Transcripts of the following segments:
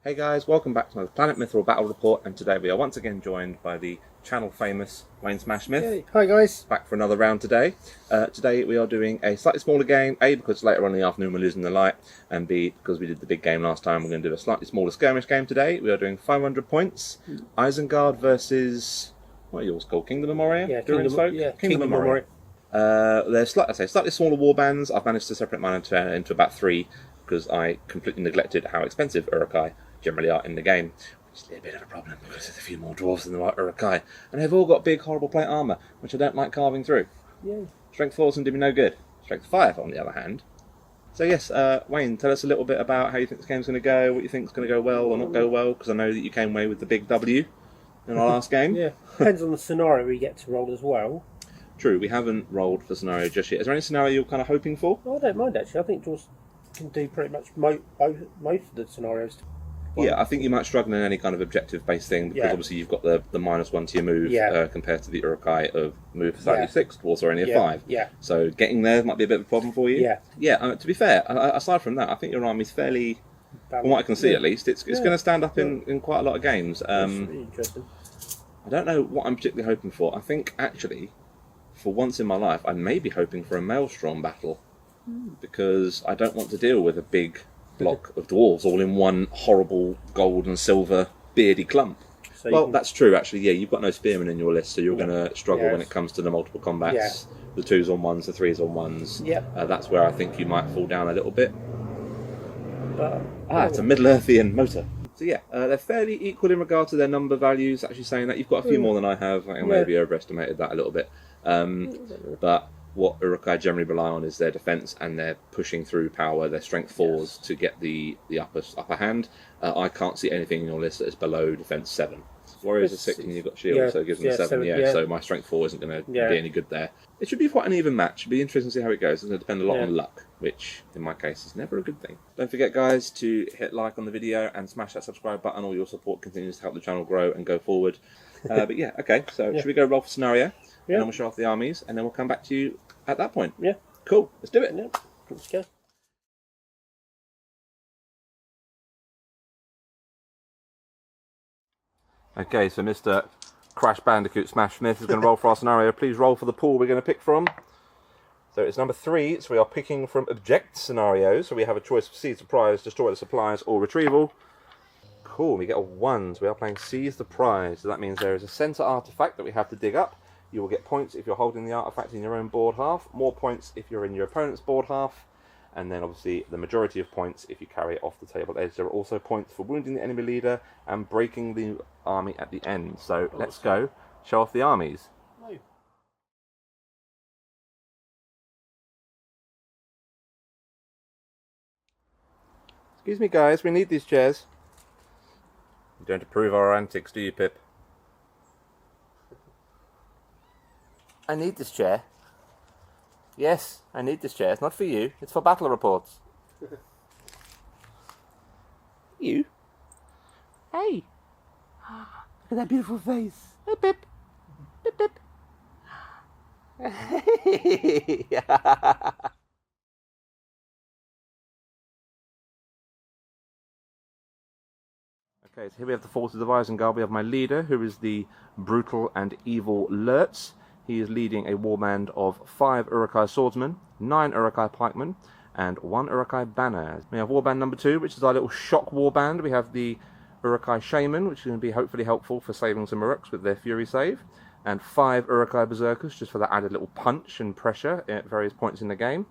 Hey guys, welcome back to another Planet Mithril Battle Report, and today we are once again joined by the channel famous Wayne Smashsmith. Yay. Hi guys. Back for another round today. Today we are doing a slightly smaller game, A, because later on in the afternoon we're losing the light, and B, because we did the big game last time, we're going to do a slightly smaller skirmish game today. We are doing 500 points, Isengard versus, what are yours called, Kingdom of Moria? Yeah, Kingdom of Moria. They're slightly smaller warbands. I've managed to separate mine into about 3, because I completely neglected how expensive Uruk-hai generally are in the game, which is a bit of a problem because there's a few more dwarves than there are Uruk-hai, and they've all got big horrible plate armour, which I don't like carving through. Yay. Strength 4 doesn't do me no good. Strength 5 on the other hand. So yes, Wayne, tell us a little bit about how you think this game's going to go, what you think is going to go well or not go well, because I know that you came away with the big W in our last game. Yeah, depends on the scenario we get to roll as well. True, we haven't rolled for scenario just yet. Is there any scenario you're kind of hoping for? Well, I don't mind actually. I think Jaws can do pretty much most of the scenarios. Yeah, I think you might struggle in any kind of objective-based thing because obviously you've got the -1 to your move compared to the Uruk-hai of move for 36, dwarves are only a 5. Yeah. So getting there might be a bit of a problem for you. Yeah. Yeah, to be fair, aside from that, I think your army's fairly, from what I can see at least, it's going to stand up in quite a lot of games. That's really interesting. I don't know what I'm particularly hoping for. I think, actually, for once in my life, I may be hoping for a Maelstrom battle because I don't want to deal with a big block of dwarves all in one horrible gold and silver beardy clump. So well, that's true actually. Yeah, you've got no spearmen in your list, so you're going to struggle when it comes to the multiple combats, the 2s on 1s, the 3s on 1s. That's where I think you might fall down a little bit. It's a Middle Earthian motor. So yeah, they're fairly equal in regard to their number values. Actually saying that you've got a few more than I have. I maybe overestimated that a little bit. But what Uruk-hai generally rely on is their defence and their pushing through power, their strength 4s to get the upper hand. I can't see anything in your list that is below defence 7. Warriors are 6 and you've got shield, so it gives them 7. So my strength 4 isn't going to be any good there. It should be quite an even match. It'll be interesting to see how it goes. It's going to depend a lot on luck, which in my case is never a good thing. Don't forget guys to hit like on the video and smash that subscribe button. All your support continues to help the channel grow and go forward. But yeah, okay, so should we go roll for scenario? And then we'll show off the armies and then we'll come back to you at that point. Yeah. Cool. Let's do it. Yeah. Let's go. Okay, so Mr. Crash Bandicoot Smashsmith is going to roll for our scenario. Please roll for the pool we're going to pick from. So it's number 3, so we are picking from object scenarios. So we have a choice of seize the prize, destroy the supplies, or retrieval. Cool, we get a 1, so we are playing seize the prize. So that means there is a centre artefact that we have to dig up. You will get points if you're holding the artefact in your own board half, more points if you're in your opponent's board half, and then obviously the majority of points if you carry it off the table edge. There are also points for wounding the enemy leader and breaking the army at the end. So let's go, show off the armies. No. Excuse me guys, we need these chairs. You don't approve our antics, do you, Pip? I need this chair. Yes, I need this chair. It's not for you. It's for battle reports. You? Hey! Look at that beautiful face. Hey, Pip. Pip, Pip. Okay, so here we have the forces of Isengard. We have my leader, who is the brutal and evil Lurtz. He is leading a warband of 5 Uruk-hai swordsmen, 9 Uruk-hai pikemen, and 1 Uruk-hai banner. We have warband number 2, which is our little shock warband. We have the Uruk-hai shaman, which is going to be hopefully helpful for saving some Uruks with their fury save, and 5 Uruk-hai berserkers, just for that added little punch and pressure at various points in the game.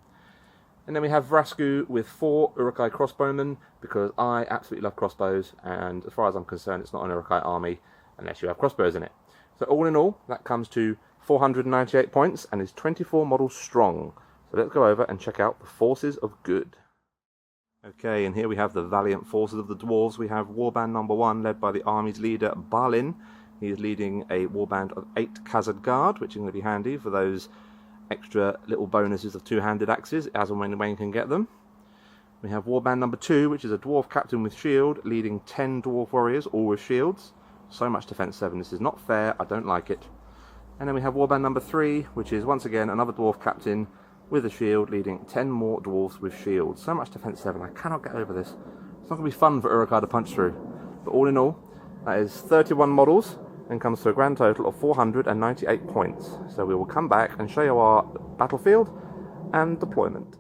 And then we have Vrasku with 4 Uruk-hai crossbowmen, because I absolutely love crossbows, and as far as I'm concerned, it's not an Uruk-hai army unless you have crossbows in it. So all in all, that comes to 498 points and is 24 models strong. So let's go over and check out the forces of good. Okay, and here we have the valiant forces of the dwarves. We have warband number 1 led by the army's leader Balin. He is leading a warband of 8 Khazad Guard, which is going to be handy for those extra little bonuses of 2-handed axes as and when Wayne can get them. We have warband number 2, which is a dwarf captain with shield, leading 10 dwarf warriors, all with shields. So much defense 7. This is not fair. I don't like it. And then we have warband number 3, which is once again another dwarf captain with a shield, leading 10 more dwarves with shields. So much defense 7. I cannot get over this. It's not going to be fun for Uruk-hai to punch through. But all in all, that is 31 models and comes to a grand total of 498 points. So we will come back and show you our battlefield and deployment.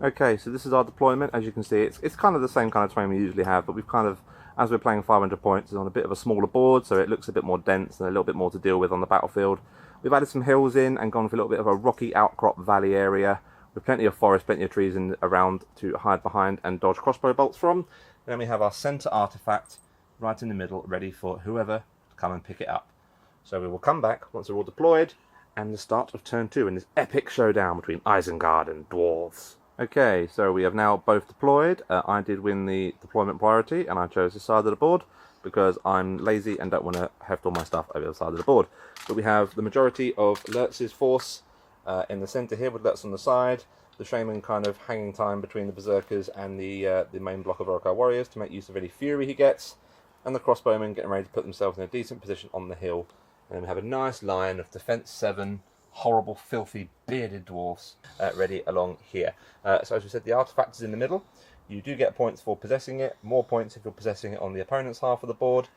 Okay, so this is our deployment. As you can see, it's kind of the same kind of terrain we usually have, but we've kind of, as we're playing 500 points, it's on a bit of a smaller board, so it looks a bit more dense and a little bit more to deal with on the battlefield. We've added some hills in and gone for a little bit of a rocky outcrop valley area with plenty of forest, plenty of trees around to hide behind and dodge crossbow bolts from. And then we have our centre artefact right in the middle, ready for whoever to come and pick it up. So we will come back once we're all deployed and the start of turn 2 in this epic showdown between Isengard and dwarves. Okay, so we have now both deployed. I did win the deployment priority and I chose this side of the board because I'm lazy and don't want to heft all my stuff over the side of the board. But we have the majority of Lurtz's force in the centre here with Lurtz on the side. The Shaman kind of hanging time between the Berserkers and the main block of Uruk-hai warriors to make use of any fury he gets. And the crossbowmen getting ready to put themselves in a decent position on the hill. And then we have a nice line of defence 7 horrible, filthy, bearded dwarfs ready along here. So as we said, the artifact is in the middle. You do get points for possessing it, more points if you're possessing it on the opponent's half of the board,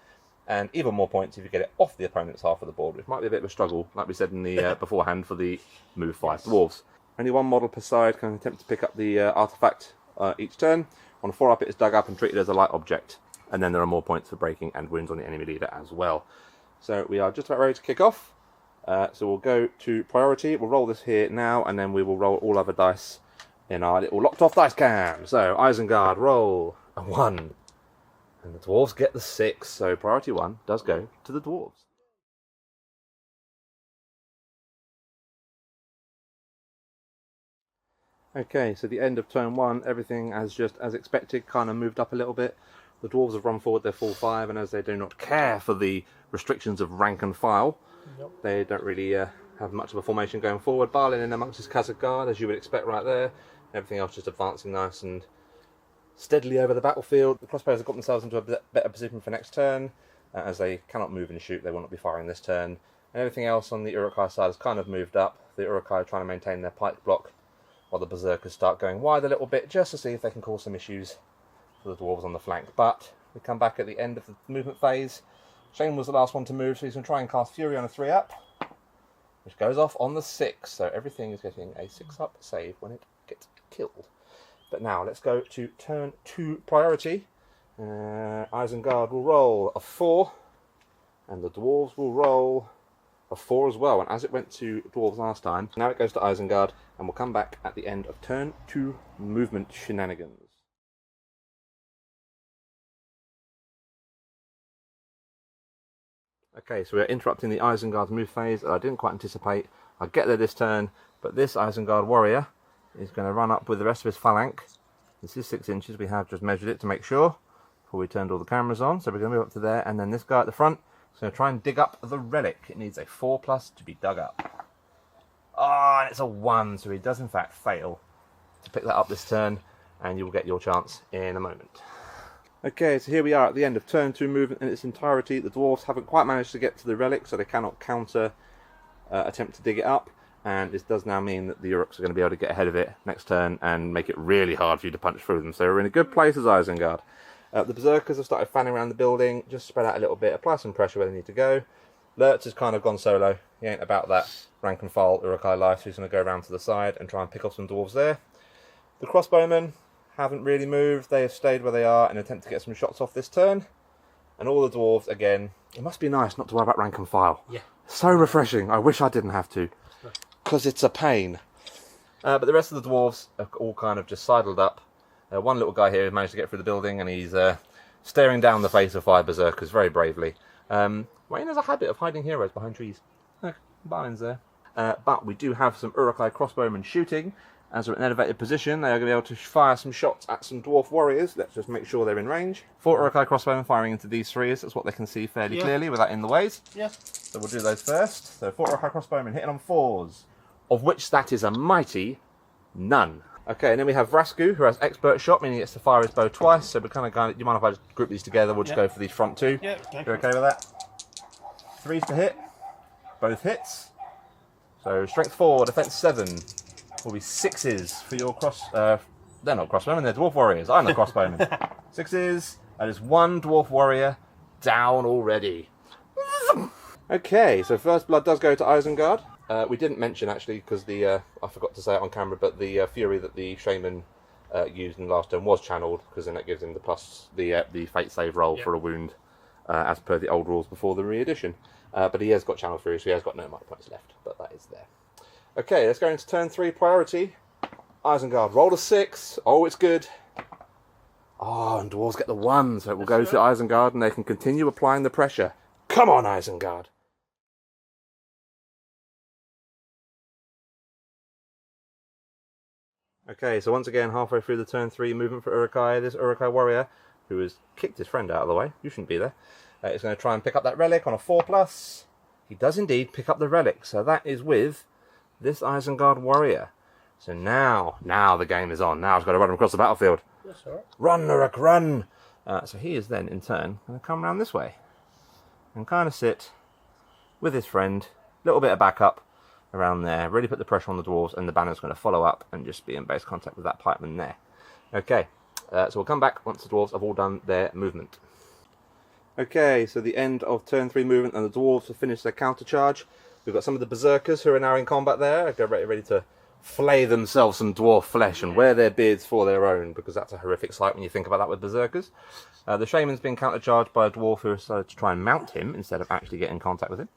and even more points if you get it off the opponent's half of the board, which might be a bit of a struggle, like we said in the beforehand for the move 5 dwarves. Only one model per side can attempt to pick up the artifact each turn. On a 4-up it is dug up and treated as a light object, and then there are more points for breaking and wounds on the enemy leader as well. So we are just about ready to kick off. So we'll go to priority, we'll roll this here now, and then we will roll all other dice in our little locked off dice cam. So Isengard, roll a 1, and the dwarves get the 6, so priority 1 does go to the dwarves. Okay, so the end of turn 1, everything has just as expected kind of moved up a little bit. The dwarves have run forward their full 5, and as they do not care for the restrictions of rank and file, they don't really have much of a formation going forward. Balin in amongst his Khazad guard, as you would expect right there. Everything else just advancing nice and steadily over the battlefield. The crossbows have got themselves into a better position for next turn, as they cannot move and shoot. They will not be firing this turn. And everything else on the Uruk-hai side has kind of moved up. The Uruk-hai are trying to maintain their pike block, while the Berserkers start going wide a little bit, just to see if they can cause some issues for the dwarves on the flank. But we come back at the end of the movement phase. Shane was the last one to move, so he's going to try and cast Fury on a 3-up, which goes off on the 6, so everything is getting a 6-up save when it gets killed. But now let's go to turn 2 priority. Isengard will roll a 4, and the dwarves will roll a 4 as well. And as it went to dwarves last time, now it goes to Isengard, and we'll come back at the end of turn 2 movement shenanigans. Okay, so we're interrupting the Isengard's move phase. I didn't quite anticipate I'd get there this turn, but this Isengard warrior is going to run up with the rest of his phalanx. This is 6 inches, we have just measured it to make sure before we turned all the cameras on. So we're going to move up to there, and then this guy at the front is going to try and dig up the relic. It needs a 4+ to be dug up. Ah, and it's a 1, so he does in fact fail to pick that up this turn, and you will get your chance in a moment. Okay, so here we are at the end of turn 2 movement in its entirety. The dwarves haven't quite managed to get to the relic, so they cannot counter attempt to dig it up. And this does now mean that the Uruks are going to be able to get ahead of it next turn and make it really hard for you to punch through them. So we're in a good place as Isengard. The Berserkers have started fanning around the building, just spread out a little bit, apply some pressure where they need to go. Lurtz has kind of gone solo. He ain't about that rank and file Uruk-hai life, so he's going to go around to the side and try and pick off some dwarves there. The crossbowmen haven't really moved. They have stayed where they are in an attempt to get some shots off this turn. And all the dwarves, again, it must be nice not to worry about rank and file. Yeah. So refreshing. I wish I didn't have to, because it's a pain. But the rest of the dwarves are all kind of just sidled up. One little guy here has managed to get through the building, and he's staring down the face of 5 berserkers very bravely. Wayne has a habit of hiding heroes behind trees. Look, Balin's there. But we do have some Uruk-hai crossbowmen shooting. As we're in an elevated position, they are going to be able to fire some shots at some dwarf warriors. Let's just make sure they're in range. 4 Uruk-hai crossbowmen firing into these 3s. That's what they can see fairly clearly without in the ways. Yeah. So we'll do those first. So 4 Uruk-hai crossbowmen hitting on 4s, of which that is a mighty none. Okay, and then we have Vrasku, who has expert shot, meaning he gets to fire his bow twice. So we're kind of going. You mind if I just group these together? We'll just go for these front 2. Yeah. Okay. You're okay with that? 3s to hit. Both hits. So strength 4, defense 7 will be 6s for your cross. They're not crossbowmen, they're dwarf warriors. I'm the crossbowman. 6s. That is 1 dwarf warrior down already. Okay, so first blood does go to Isengard. We didn't mention actually because I forgot to say it on camera, but the fury that the shaman used in the last turn was channeled, because then it gives him the fate save roll for a wound, as per the old rules before the re-edition. But he has got channel fury, so he has got no might points left. But that is there. Okay, let's go into turn 3 priority. Isengard, roll a 6. Oh, it's good. Oh, and dwarves get the 1, so it will go to Isengard, and they can continue applying the pressure. Come on, Isengard. Okay, so once again, halfway through the turn 3 movement for Uruk-hai, this Uruk-hai warrior, who has kicked his friend out of the way, you shouldn't be there, is going to try and pick up that relic on a 4+. He does indeed pick up the relic, so that is with this Isengard warrior. So now the game is on. Now I've got to run him across the battlefield. That's all right. Run, Uruk, run! So he is then, in turn, going to come around this way and kind of sit with his friend, a little bit of backup around there, really put the pressure on the dwarves, and the banner's going to follow up and just be in base contact with that pikeman there. Okay, so we'll come back once the dwarves have all done their movement. Okay, so the end of turn 3 movement, and the dwarves have finished their counter charge. We've got some of the berserkers who are now in combat there. They're ready to flay themselves some dwarf flesh and wear their beards for their own, because that's a horrific sight when you think about that with berserkers. The shaman's been counter-charged by a dwarf who decided to try and mount him instead of actually get in contact with him.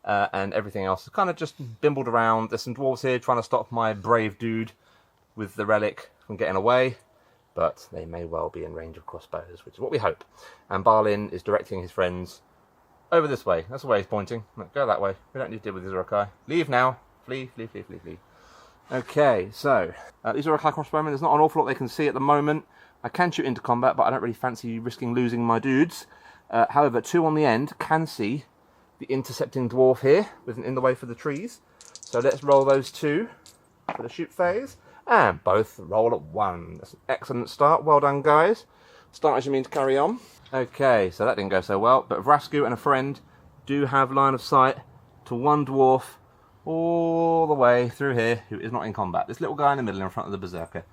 And everything else is kind of just bimbled around. There's some dwarves here trying to stop my brave dude with the relic from getting away, but they may well be in range of crossbows, which is what we hope. And Balin is directing his friends over this way. That's the way he's pointing. No, go that way. We don't need to deal with these Uruk-hai. Leave now. Flee, flee, flee, flee, flee. Okay, so these Uruk-hai crossbowmen, there's not an awful lot they can see at the moment. I can shoot into combat, but I don't really fancy risking losing my dudes. However, 2 on the end can see the intercepting dwarf here, in the way for the trees. So let's roll those 2 for the shoot phase, and both roll at 1. That's an excellent start. Well done, guys. Start as you mean to carry on. Okay, so that didn't go so well, but Vrasku and a friend do have line of sight to 1 dwarf all the way through here, who is not in combat. This little guy in the middle in front of the berserker.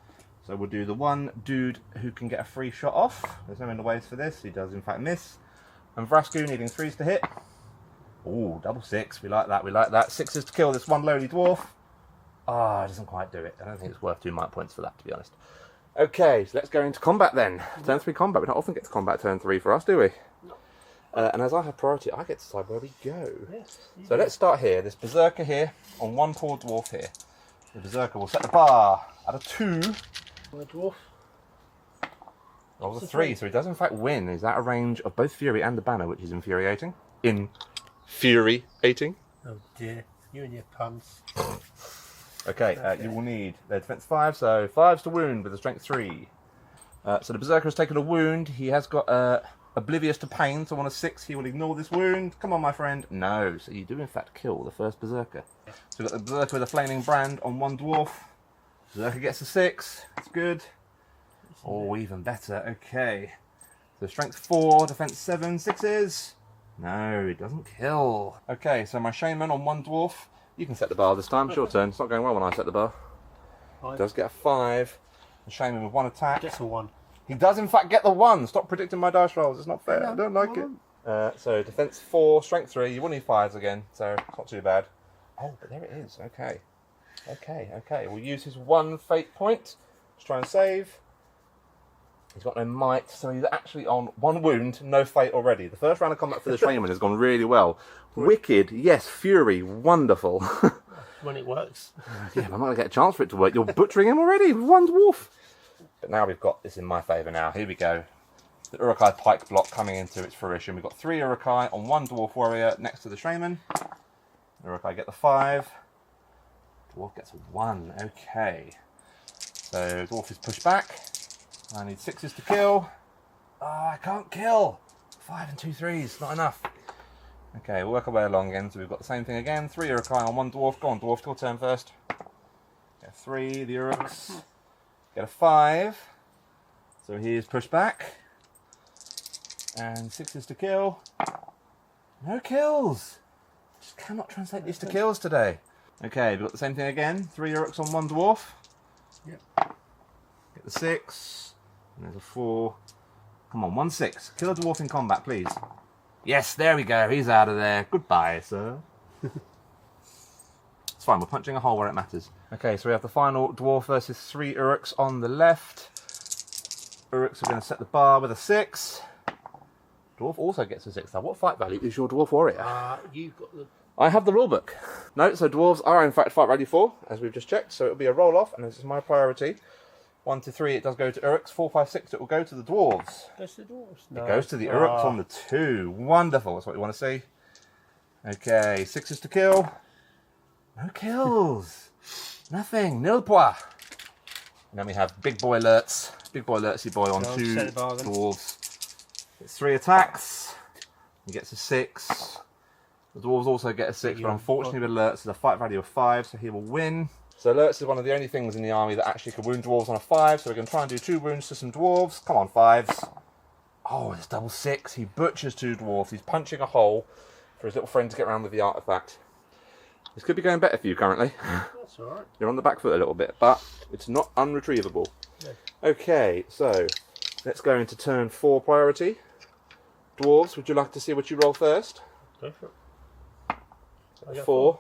So we'll do the 1 dude who can get a free shot off. There's no end of ways for this. He does in fact miss. And Vrasku needing 3s to hit. Ooh, double 6. We like that. We like that. 6s to kill this 1 lowly dwarf. Ah, it doesn't quite do it. I don't think it's worth 2 might points for that, to be honest. Okay, so let's go into combat then. Turn 3 combat. We don't often get to combat turn 3 for us, do we? No. And as I have priority, I get to decide where we go. Yes, so let's start here. This berserker here on 1 poor dwarf here. The berserker will set the bar at a 2. The dwarf. Rolls a 3, so he does in fact win. Is that a range of both Fury and the banner, which is infuriating? Infuriating. Oh dear, you and your puns. Okay, you will need their defense 5, so 5s to wound with a strength 3. So the berserker has taken a wound. He has got oblivious to pain, so on a 6 he will ignore this wound. Come on, my friend. No, so you do in fact kill the first berserker. So we've got the berserker with a flaming brand on 1 dwarf. Berserker gets a 6. That's good. Oh, even better. Okay. So strength 4, defense 7, 6s. No, it doesn't kill. Okay, so my shaman on 1 dwarf. You can set the bar this time. It's your turn. It's not going well when I set the bar. 5. Does get a 5. The shaman with 1 attack. Gets a 1. He does in fact get the 1. Stop predicting my dice rolls. It's not fair. I don't like it. So defense 4, strength 3. You will need 5s again, so it's not too bad. Oh, but there it is. Okay. Okay. We'll use his 1 fate point. Let's try and save. He's got no might, so he's actually on 1 wound, no fate already. The first round of combat for the shaman has gone really well. Wicked, yes, fury, wonderful. When it works. Yeah, I'm not going to get a chance for it to work. You're butchering him already with 1 dwarf. But now we've got this in my favour now. Here we go. The Uruk-hai pike block coming into its fruition. We've got 3 Uruk-hai on 1 dwarf warrior next to the shaman. Uruk-hai get the 5. Dwarf gets a 1. Okay. So dwarf is pushed back. I need 6s to kill. Oh, I can't kill. 5 and 2 3s, not enough. Okay, we'll work our way along again. So we've got the same thing again. 3 Uruk-hai on 1 dwarf. Go on, dwarf, your turn first. Get 3, the Uruks. Get a 5. So he is pushed back. And 6s to kill. No kills. Just cannot translate these to kills today. Okay, we've got the same thing again. 3 Uruks on 1 dwarf. Yep. Get the 6. And there's a 4. Come on, 1 6. Kill a dwarf in combat, please. Yes, there we go. He's out of there. Goodbye, sir. It's fine, we're punching a hole where it matters. Okay, so we have the final dwarf versus 3 Uruks on the left. Uruks are going to set the bar with a 6. Dwarf also gets a 6. Now, what fight value is your dwarf warrior? You've got the... I have the rulebook. No, so dwarves are in fact fight value 4, as we've just checked, so it'll be a roll off, and this is my priority. 1 to 3, it does go to Uruks. 4, 5, 6, it will go to the dwarves. It goes to the dwarves. No. It goes to the Uruks on the 2. Wonderful, that's what we want to see. Okay, 6s to kill. No kills. Nothing. Nil pois. And then we have big boy Lurtz. Big boy Lurtzy boy on 2 dwarves. It's 3 attacks. He gets a 6. The dwarves also get a 6, but unfortunately with Lurtz, it's a fight value of 5, so he will win. So Lurtz is one of the only things in the army that actually can wound dwarves on a 5, so we're going to try and do 2 wounds to some dwarves. Come on, 5s. Oh, it's double 6. He butchers 2 dwarves. He's punching a hole for his little friend to get around with the artifact. This could be going better for you currently. That's alright. You're on the back foot a little bit, but it's not unretrievable. No. Okay, so let's go into turn 4 priority. Dwarves, would you like to see what you roll first? Go for it. 4.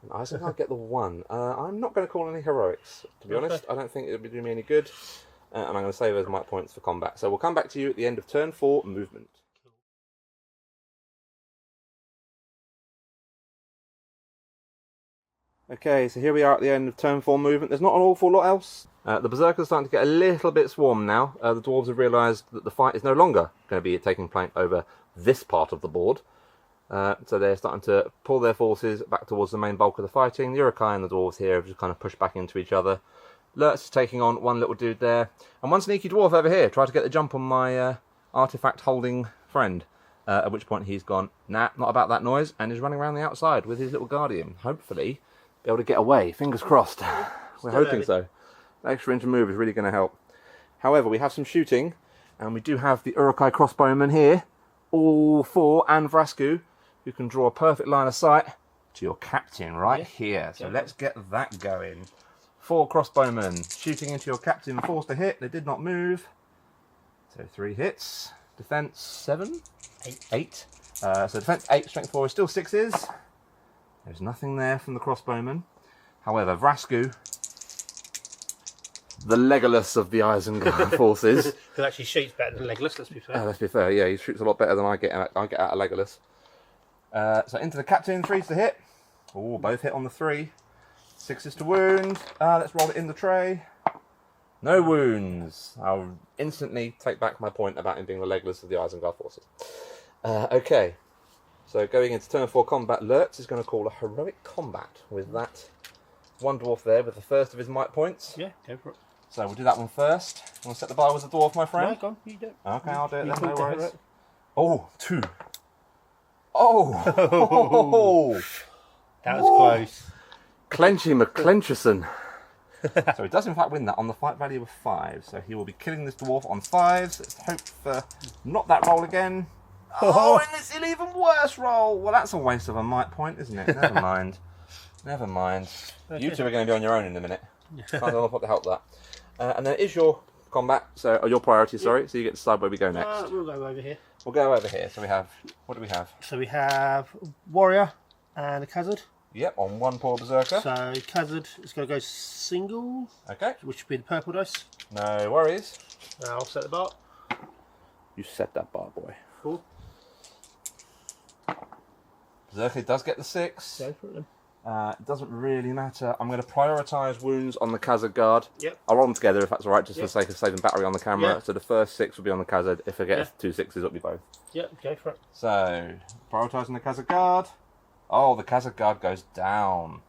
And Isengard get the 1. I'm not going to call any heroics, to be honest. I don't think it would do me any good. And I'm going to save those might points for combat. So we'll come back to you at the end of turn 4 movement. Okay, so here we are at the end of turn 4 movement. There's not an awful lot else. The Berserkers are starting to get a little bit swarmed now. The Dwarves have realised that the fight is no longer going to be taking place over this part of the board. So they're starting to pull their forces back towards the main bulk of the fighting. The Urukai and the Dwarves here have just kind of pushed back into each other. Lurtz is taking on one little dude there. And one sneaky dwarf over here tried to get the jump on my artifact-holding friend. At which point he's gone, nah, not about that noise, and is running around the outside with his little guardian. Hopefully be able to get away. Fingers crossed. We're hoping so. The extra inch move is really going to help. However, we have some shooting, and we do have the Urukai crossbowmen here. All 4 and Vrasku, who can draw a perfect line of sight to your captain right here. So let's get that going. 4 crossbowmen shooting into your captain, forced to hit. They did not move. So 3 hits. Defense 7? 8. So defense 8, strength 4 is still 6s. There's nothing there from the crossbowman. However, Vrasku, the Legolas of the Isengard forces. Who actually shoots better than Legolas, let's be fair. Let's be fair, yeah, he shoots a lot better than I get out of Legolas. So into the captain, 3s to hit. Oh, both hit on the 3. 6s to wound. Let's roll it in the tray. No wounds. I'll instantly take back my point about him being the Legolas of the Isengard forces. Okay, so going into turn 4 combat, Lurtz is going to call a heroic combat with that one dwarf there with the first of his might points. Yeah, go for it. So we'll do that one first. You want to set the bar with the dwarf, my friend? No, go on, you do it. Okay, I'll do it then, no do worries. it. Oh, 2. Oh! That was close. Clenchy McClencherson. So he does in fact win that on the fight value of 5. So he will be killing this dwarf on 5s. Let's hope for not that roll again. Oh, and it's an even worse roll. Well, that's a waste of a might point, isn't it? Never mind. Never mind. Okay. You 2 are going to be on your own in a minute. Can't afford to help that. And then it is your combat, so or your priority, sorry. So you get to decide where we go next. We'll go over here. We'll go over here. So we have, what do we have? So we have Warrior and a Khazad. Yep, on 1 poor Berserker. So Khazad is going to go single. Okay. Which would be the purple dice. No worries. I'll set the bar. You set that bar, boy. 4. Berserker does get the 6. Go for it then. It doesn't really matter. I'm going to prioritise wounds on the Khazad guard. Yep. I'll roll them together if that's alright, just for the sake of saving battery on the camera. Yep. So the first 6 will be on the Khazad. If I get 2 6s, it'll be both. Yep, go for it. So, prioritising the Khazad guard. Oh, the Khazad guard goes down.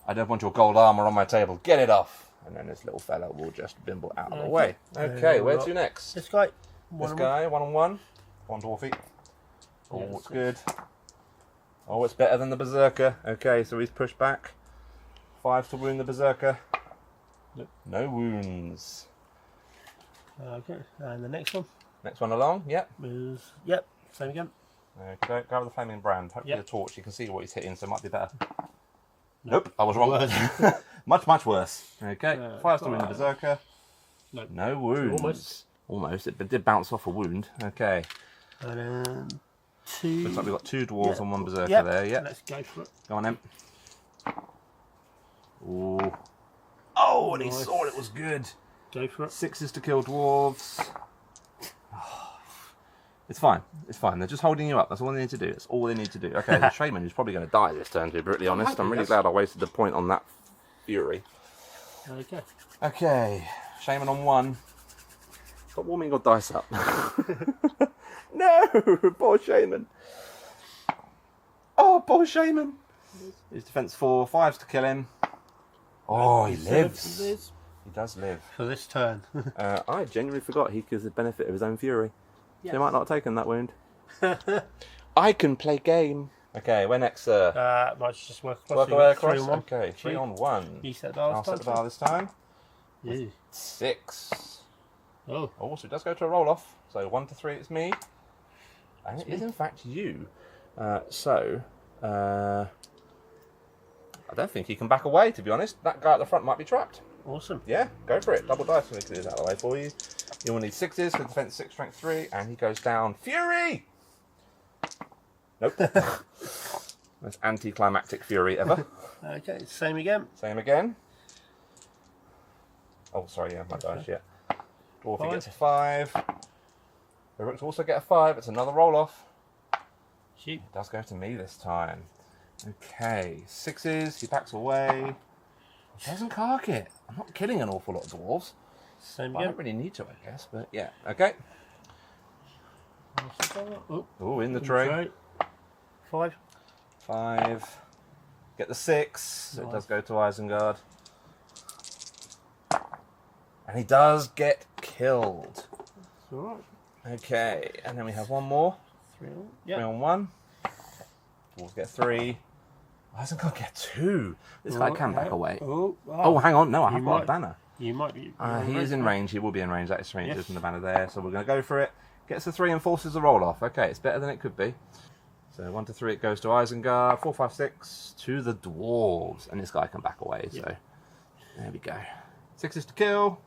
I don't want your gold armour on my table. Get it off. And then this little fellow will just bimble out of the way. Okay, where to next? This guy. This guy, 1-on-1. 1 dwarfy. Oh, it's good. Oh, it's better than the Berserker. Okay, so he's pushed back. 5 to wound the Berserker. Nope. No wounds. Okay, and the next one? Next one along, yep. Is, yep, same again. Okay, grab the flaming brand. Hopefully Yep. the torch, you can see what he's hitting, so it might be better. Nope, I was wrong. much worse. Okay, 5 to win the five. Berserker. Nope. No wounds. Almost. It did bounce off a wound. Okay. And then 2. Looks like we've got 2 dwarves and 1 Berserker Yep. there. Yep. Let's go for it. Go on, then. Ooh. Oh, and he Nice. saw it was good. Go for it. 6s to kill dwarves. It's fine. It's fine. They're just holding you up. That's all they need to do. That's all they need to do. Okay, the Shaman is probably going to die this turn, to be brutally honest. I'm really glad I wasted the point on that Fury. Okay. Okay, Shaman on 1. Stop warming your dice up. No, poor Shaman. Oh, poor Shaman. His defense 4, 5s to kill him. Oh, he lives. He does live. For this turn. I genuinely forgot he gives the benefit of his own fury. Yes. So he might not have taken that wound. I can play game. Okay, where next, sir? Might just work across. Work So you away got 3 across. on 1. Okay, 3 on 1. You set the bar I'll this set the time. bar this time. Yeah. 6. Oh. Oh, so it does go to a roll off. So 1 to 3, it's me. And it is in fact you. I don't think he can back away, to be honest. That guy at the front might be trapped. Awesome. Yeah, go for it. Double dice to clear that out of the way for you. You will need 6s for defense 6, strength 3, and he goes down. Fury! Nope. Most anticlimactic fury ever. Okay, same again. Same again. Oh, sorry, yeah, my dice, yeah. Dwarfy 5. gets a 5. The Rooks also get a 5. It's another roll off. Shoot. It does go to me this time. Okay, 6s, he backs away. He doesn't cark it. I'm not killing an awful lot of dwarves. Same I again. don't really need to, I guess, but yeah. Okay. Oh, in the tray. 5. 5. Get the 6. So it does go to Isengard. And he does get killed. That's alright. Okay, and then we have one more. 3 on. 3 Yeah. on 1. Dwarves get 3. Isengard get 2. This guy can back away. Oh, hang on. No, I have got a banner. You might be. He is in range. He will be in range. That is strange. Yes. Isn't the banner there? So we're going to go for it. Gets a 3 and forces a roll off. Okay, it's better than it could be. So 1 to 3 it goes to Isengard. 4, 5, 6 to the dwarves. And this guy can back away. So there we go. 6s to kill.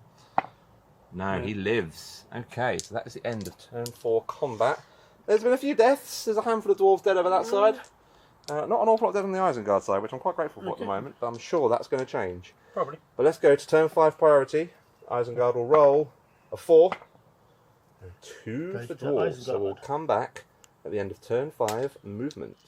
No, he lives. Okay, so that is the end of turn 4 combat. There's been a few deaths. There's a handful of dwarves dead over that side. Not an awful lot dead on the Isengard side, which I'm quite grateful for at the moment, but I'm sure that's going to change. Probably. But let's go to turn 5 priority. Isengard will roll a 4 and 2 Goes for to dwarves. So Isengard. we'll come back at the end of turn 5 movement.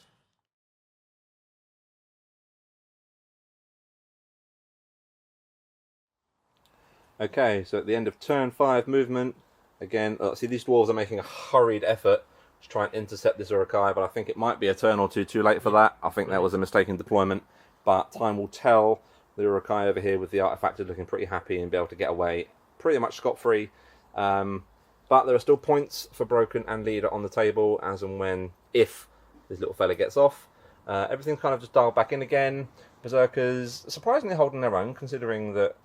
Okay, so at the end of turn 5 movement, again, see these dwarves are making a hurried effort to try and intercept this Urukai, but I think it might be a turn or two too late for that. I think that was a mistake in deployment, but time will tell. The Urukai over here with the artifact is looking pretty happy and be able to get away pretty much scot-free. But there are still points for Broken and Leader on the table as and when, if this little fella gets off. Everything's kind of just dialed back in again. Berserkers surprisingly holding their own, considering that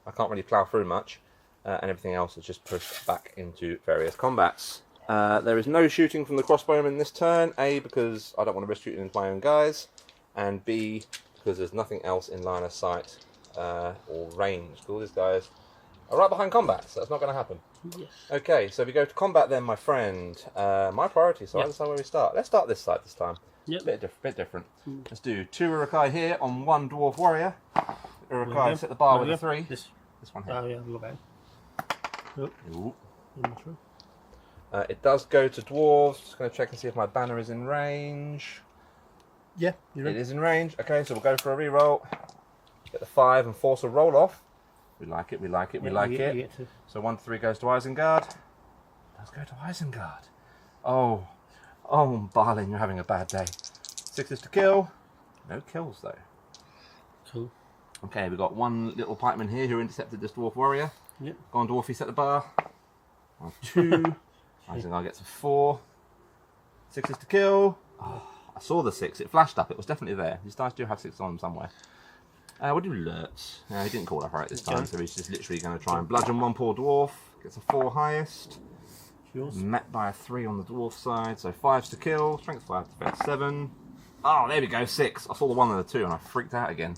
I can't really plough through much, and everything else is just pushed back into various combats. There is no shooting from the crossbowmen this turn, A, because I don't want to risk shooting into my own guys, and B, because there's nothing else in line of sight or range. All these guys are right behind combat, so that's not going to happen. Yes. Okay, so we go to combat then, my friend. My priority side, that's where we start. Let's start this side this time. Yep. Bit different. Let's do 2 Urukai here on 1 Dwarf Warrior. Urukai set the bar with a 3. This one here. Oh yeah, look at it. Ooh. In the tree. It does go to dwarves. Just going to check and see if my banner is in range. Yeah, you're It is in range. Okay, so we'll go for a reroll. Get the 5 and force a roll off. We like it, we like it, we like it. So 1 to 3 goes to Isengard. Does go to Isengard. Oh, Balin, you're having a bad day. 6s to kill. No kills though. Cool. Okay, we've got 1 little pikeman here who intercepted this dwarf warrior. Yep. Go on, dwarfy, set the bar. 1, 2. Isengard gets a 4. 6s to kill. Oh, I saw the 6. It flashed up. It was definitely there. These dice do have 6 on them somewhere. We'll do Lurtz. He didn't call up right this time, so he's just literally going to try and bludgeon 1 poor dwarf. Gets a 4 highest. Yours. Met by a 3 on the dwarf side, so 5s to kill. Strength 5, defense 7. Oh, there we go, 6. I saw the 1 and the 2 and I freaked out again.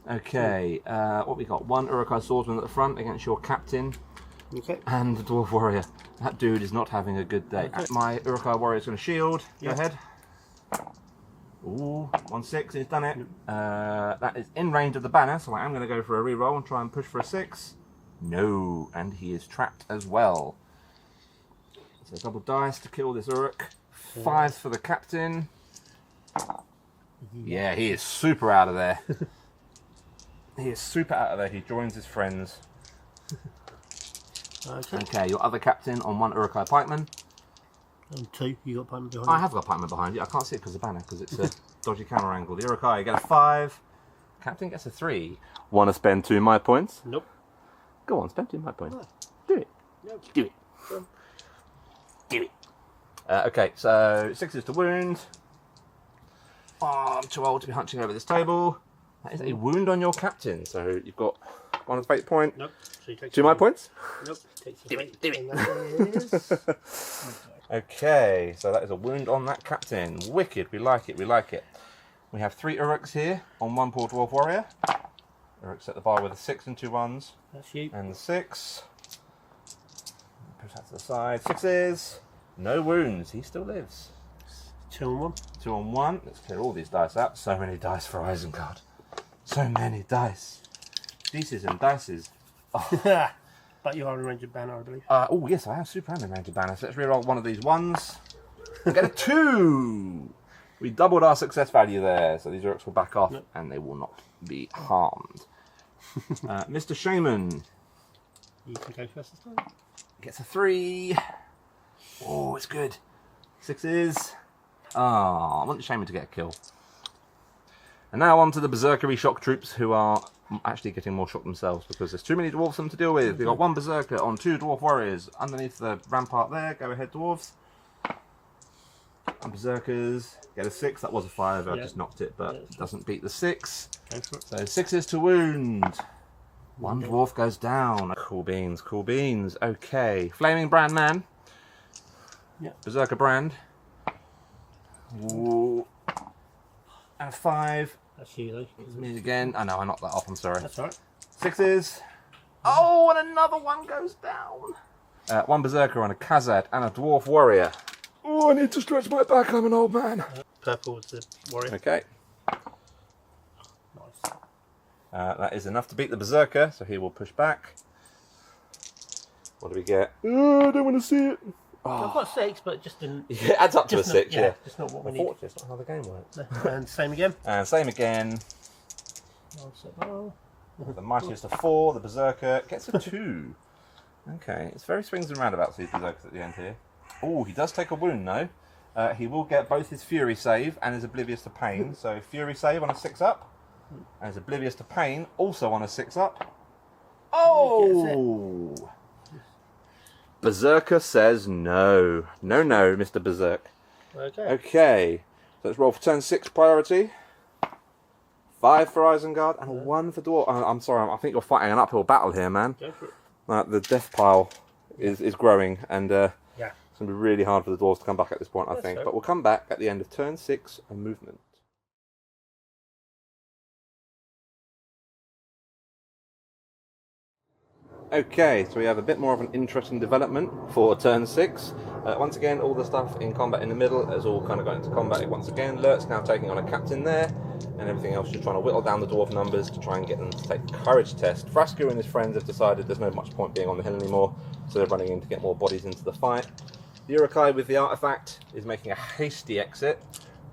Okay, what we got? 1 Uruk-hai swordsman at the front against your captain. Okay. And the dwarf warrior. That dude is not having a good day. Okay. My Uruk-hai warrior is going to shield. Yeah. Go ahead. Ooh, 1-6, he's done it. That is in range of the banner, so I am going to go for a reroll and try and push for a 6. No, and he is trapped as well. So double dice to kill this Uruk. 5 for the captain. Yeah, he is super out of there. He is super out of there. He joins his friends. Okay, your other captain on 1 Uruk-hai pikeman. And 2, you got pikeman behind. I have got pikeman behind you. I can't see it because of the banner, because it's a dodgy camera angle. The Uruk-hai, you get a 5. Captain gets a 3. Want to spend 2 my points? Nope. Go on, spend 2 my points. No. Do it. No. Do it. Do it. Okay, so 6s to wound. Oh, I'm too old to be hunching over this table. That is a wound on your captain, so you've got 1 of fate point. Nope. So you take 2 my points? Nope. Takes Do it, do it. Okay, so that is a wound on that captain. Wicked, we like it, we like it. We have 3 Uruks here on 1 poor dwarf warrior. Uruks at the bar with a 6 and 2 1s. That's you. And the 6. Push that to the side. 6s. No wounds, he still lives. 2 on 1. 2 on 1. Let's clear all these dice out. So many dice for Isengard. So many dice. Dices and dices. Oh. But you are in range of banner, I believe. Oh yes, I have super and range of banner. So let's reroll 1 of these 1s. And get a 2! We doubled our success value there. So these Uruks will back off and they will not be harmed. Mr. Shaman. You can go first this time. Gets a 3. Oh, it's good. 6s. Ah, I want the Shaman to get a kill. And now on to the Berserkery shock troops, who are actually getting more shocked themselves because there's too many dwarves for them to deal with. We've got 1 Berserker on 2 dwarf warriors underneath the rampart there. Go ahead, dwarves. And Berserkers get a 6. That was a 5. I just knocked it, but it doesn't beat the 6. Go for it. So 6s to wound. 1 dwarf goes down. Cool beans, cool beans. Okay, Flaming Brand Man. Yeah. Berserker Brand. Ooh. And a 5. That's you, though. It's me again. I know, I knocked that off, I'm sorry. That's alright. 6s. Oh, and another 1 goes down. 1 Berserker on a Khazad and a Dwarf Warrior. Oh, I need to stretch my back, I'm an old man. Purple was the warrior. Okay. Nice. That is enough to beat the Berserker, so he will push back. What do we get? Oh, I don't want to see it. Oh. I've got 6, but it just didn't. Yeah, it adds up to a 6, yeah. Just not what we need. Unfortunately, it's not how the game works. And same again. And same again. The mightiest of 4, the Berserker gets a 2. Okay, it's very swings and roundabouts, these Berserkers at the end here. Oh, he does take a wound though. He will get both his Fury save and is oblivious to pain. So Fury save on a 6 up, and is oblivious to pain also on a 6 up. Oh! Berserker says no. No, no, Mr. Berserk. Okay. Okay, so let's roll for turn 6 priority. 5 for Isengard and a 1 for Dwarf. I'm sorry, I think you're fighting an uphill battle here, man. Go for it. The death pile is growing, and yeah. it's going to be really hard for the dwarves to come back at this point, I think. So. But we'll come back at the end of turn 6 and movement. Okay, so we have a bit more of an interesting development for turn 6. Once again, all the stuff in combat in the middle has all kind of gone into combat once again. Lurtz now taking on a captain there, and everything else just trying to whittle down the dwarf numbers to try and get them to take the courage test. Frasco and his friends have decided there's no much point being on the hill anymore, so they're running in to get more bodies into the fight. The Uruk-hai with the artifact is making a hasty exit,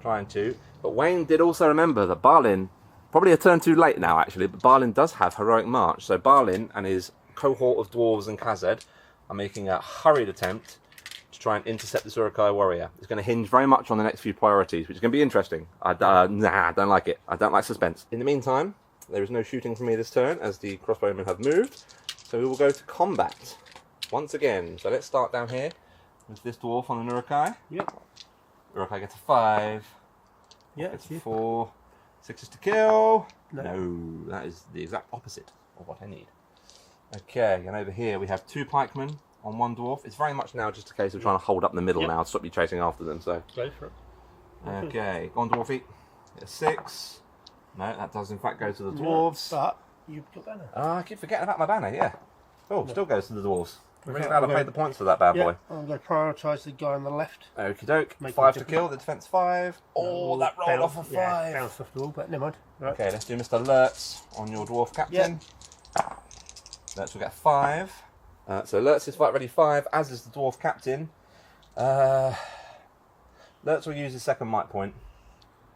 trying to, but Wayne did also remember that Balin, probably a turn too late now actually, but Balin does have Heroic March, so Balin and his cohort of dwarves and Khazad are making a hurried attempt to try and intercept this Uruk-hai warrior. It's going to hinge very much on the next few priorities, which is going to be interesting. I don't like it. I don't like suspense. In the meantime, there is no shooting from me this turn as the crossbowmen have moved, so we will go to combat once again. So let's start down here with this dwarf on an Uruk-hai. Yep. Uruk-hai gets a 5. Yeah, It's 4. 6 to kill. No. No, that is the exact opposite of what I need. Okay, and over here we have 2 pikemen on 1 dwarf. It's very much now just a case of trying to hold up the middle now to stop you chasing after them. So Go for it. Okay, go on, Dwarfy. Get a 6. No, that does in fact go to the dwarves. But you've got banner. I keep forgetting about my banner, yeah. Oh, still goes to the dwarves. Really Okay, glad I paid the points for that bad boy. I'm going to prioritise the guy on the left. Okie doke. Make 5 him to kill, the defence 5. Oh, that rolled off a 5. Yeah, bounced off the wall, but never mind. Right. Okay, let's do Mr. Lurtz on your dwarf captain. Lurtz will get 5. So Lurtz is fight ready 5, as is the dwarf captain. Lurtz will use his second might point,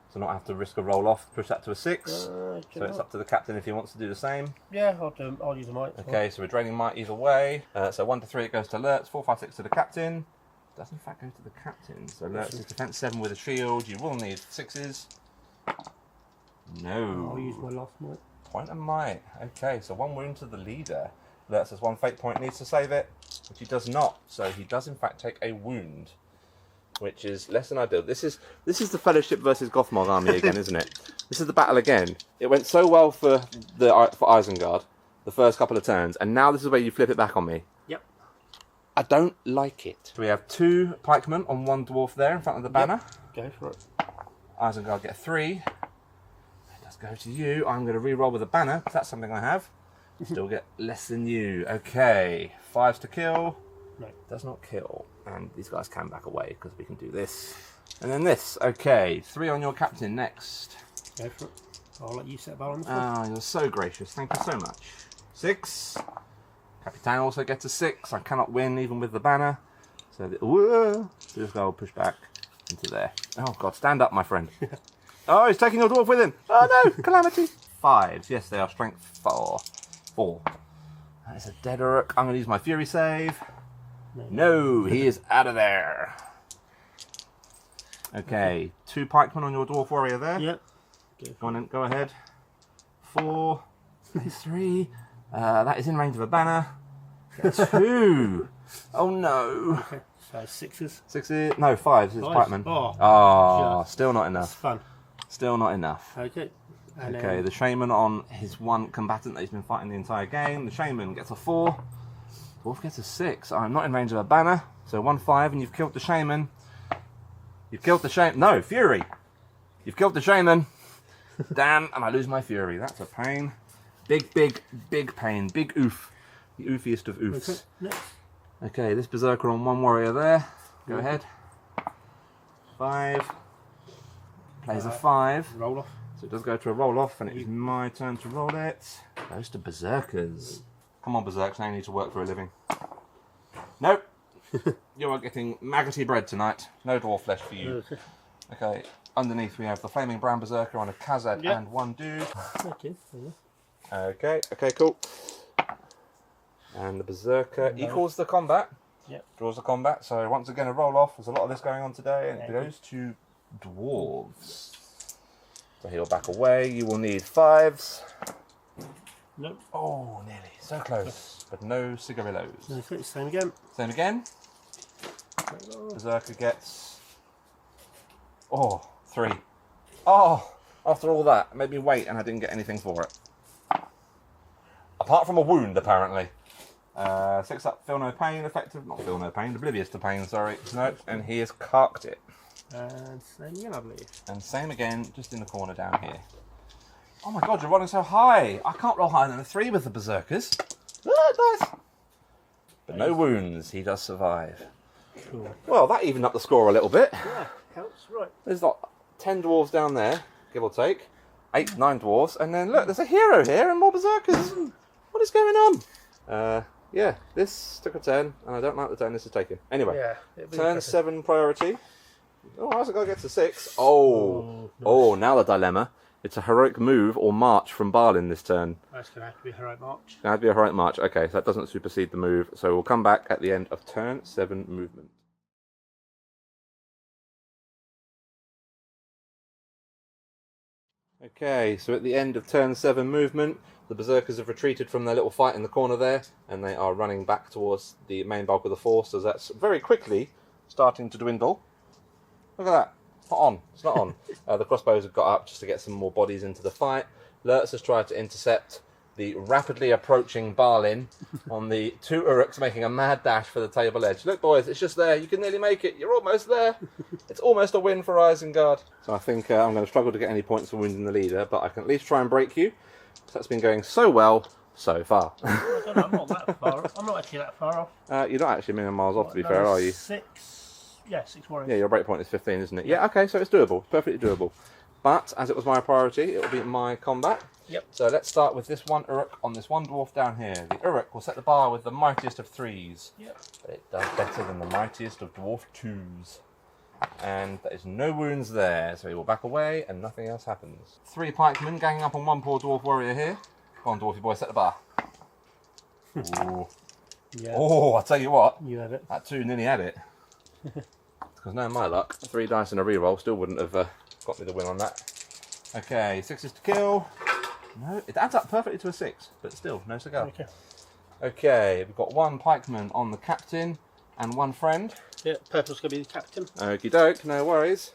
so not have to risk a roll off. Push that to a 6. So it's up to the captain if he wants to do the same. Yeah, I'll use a might. Okay, so we're draining might either way. So 1 to 3 it goes to Lurtz, 4, 5, 6 to the captain. Does in fact go to the captain. So Lurtz is defense 7 with a shield. You will need 6s. No. I'll use my last might. Point of might. Okay, so 1 wound to the leader. Lurtz has 1 fate point, needs to save it, which he does not. So he does in fact take a wound, which is less than ideal. This is the Fellowship versus Gothmog army again, isn't it? This is the battle again. It went so well for Isengard the first couple of turns, and now this is where you flip it back on me. Yep. I don't like it. So we have 2 pikemen on 1 dwarf there in front of the banner. Go for it. Isengard get 3. It does go to you. I'm going to re-roll with a banner, because that's something I have. Still get less than you. Okay, 5s to kill. No. Does not kill. And these guys can back away because we can do this. And then this. Okay, 3 on your captain next. Go for it. I'll let you set Balin. Ah, you're so gracious. Thank you so much. 6. Capitan also gets a 6. I cannot win even with the banner. So this guy will push back into there. Oh God, stand up, my friend. Oh, he's taking your dwarf with him. Oh no, calamity. 5s. Yes, they are strength 4. That is a dead Uruk. I'm going to use my fury save. No, he is out of there. Okay, 2 pikemen on your dwarf warrior there. Yep. Go on, go ahead. 4, 3. That is in range of a banner. 2. Oh no. Okay, so 6s. 6s. No, 5s. It's pikemen. Oh, still not that's enough. fun. Still not enough. Okay. And Okay, the shaman on his 1 combatant that he's been fighting the entire game. The shaman gets a 4. Dwarf gets a 6. I'm not in range of a banner. So 1, 5, and you've killed the shaman. You've killed the shaman. No, fury. You've killed the shaman. Damn, and I lose my fury. That's a pain. Big pain. Big oof. The oofiest of oofs. Okay, next. Okay, this berserker on 1 warrior there. Go ahead. 5. Plays a 5. Roll off. So it does go to a roll off, and it is my turn to roll it. Goes to berserkers. Come on, berserkers, now you need to work for a living. Nope. You are getting maggoty bread tonight. No dwarf flesh for you. Okay, underneath we have the flaming brown berserker on a Khazad and 1 dude. Okay, cool. And the berserker equals the combat. Yep. Draws the combat. So once again a roll off. There's a lot of this going on today, and it goes to dwarves. So he'll back away. You will need 5s. Nope. Oh, nearly. So close. But no cigarillos. Okay, same again. Same again. Berserker gets... 3. Oh, after all that, it made me wait and I didn't get anything for it. Apart from a wound, apparently. 6 up, feel no pain, effective. Not feel no pain, oblivious to pain, sorry. Nope, and he has carked it. And same again, I believe. And same again, just in the corner down here. Oh my God, you're rolling so high. I can't roll higher than a 3 with the berserkers. Nice. But no wounds, he does survive. Cool. Well, that evened up the score a little bit. Yeah, helps, right. There's like 10 dwarves down there, give or take. 8, 9 dwarves, and then look, there's a hero here and more berserkers. What is going on? Yeah, this took a turn, and I don't like the turn this is taking. Anyway, turn 7 priority. Oh, Isengard gets a 6. Oh, now the dilemma. It's a heroic move or march from Balin this turn. That's going to have to be a heroic march. It's going to have to be a heroic march. Okay, so that doesn't supersede the move. So we'll come back at the end of turn 7 movement. Okay, so at the end of turn 7 movement, the berserkers have retreated from their little fight in the corner there, and they are running back towards the main bulk of the force, so that's very quickly starting to dwindle. Look at that. It's not on. It's not on. The crossbows have got up just to get some more bodies into the fight. Lurtz has tried to intercept the rapidly approaching Balin on the 2 Uruks making a mad dash for the table edge. Look, boys, it's just there. You can nearly make it. You're almost there. It's almost a win for Isengard. So I think I'm going to struggle to get any points for wounding the leader, but I can at least try and break you. So that's been going so well so far. I don't know, I'm not that far. I'm not actually that far off. You're not actually a million miles off, to be fair, are you? 6. Yeah, 6 warriors. Yeah, your break point is 15, isn't it? Yeah, okay, so it's doable. Perfectly doable. But as it was my priority, it will be my combat. Yep. So let's start with this 1 Uruk on this 1 dwarf down here. The Uruk will set the bar with the mightiest of 3s. Yep. But it does better than the mightiest of dwarf 2s. And there is no wounds there, so he will back away and nothing else happens. 3 pikemen ganging up on 1 poor dwarf warrior here. Come on, dwarfy boy, set the bar. Ooh. Yeah. Oh, I'll tell you what. You have it. That 2 nearly had it. Because knowing my luck, 3 dice and a reroll still wouldn't have got me the win on that. Okay, 6 is to kill. No, it adds up perfectly to a 6, but still, no cigar. Okay. Okay, we've got 1 pikeman on the captain and 1 friend. Yeah, purple's going to be the captain. Okie doke, no worries.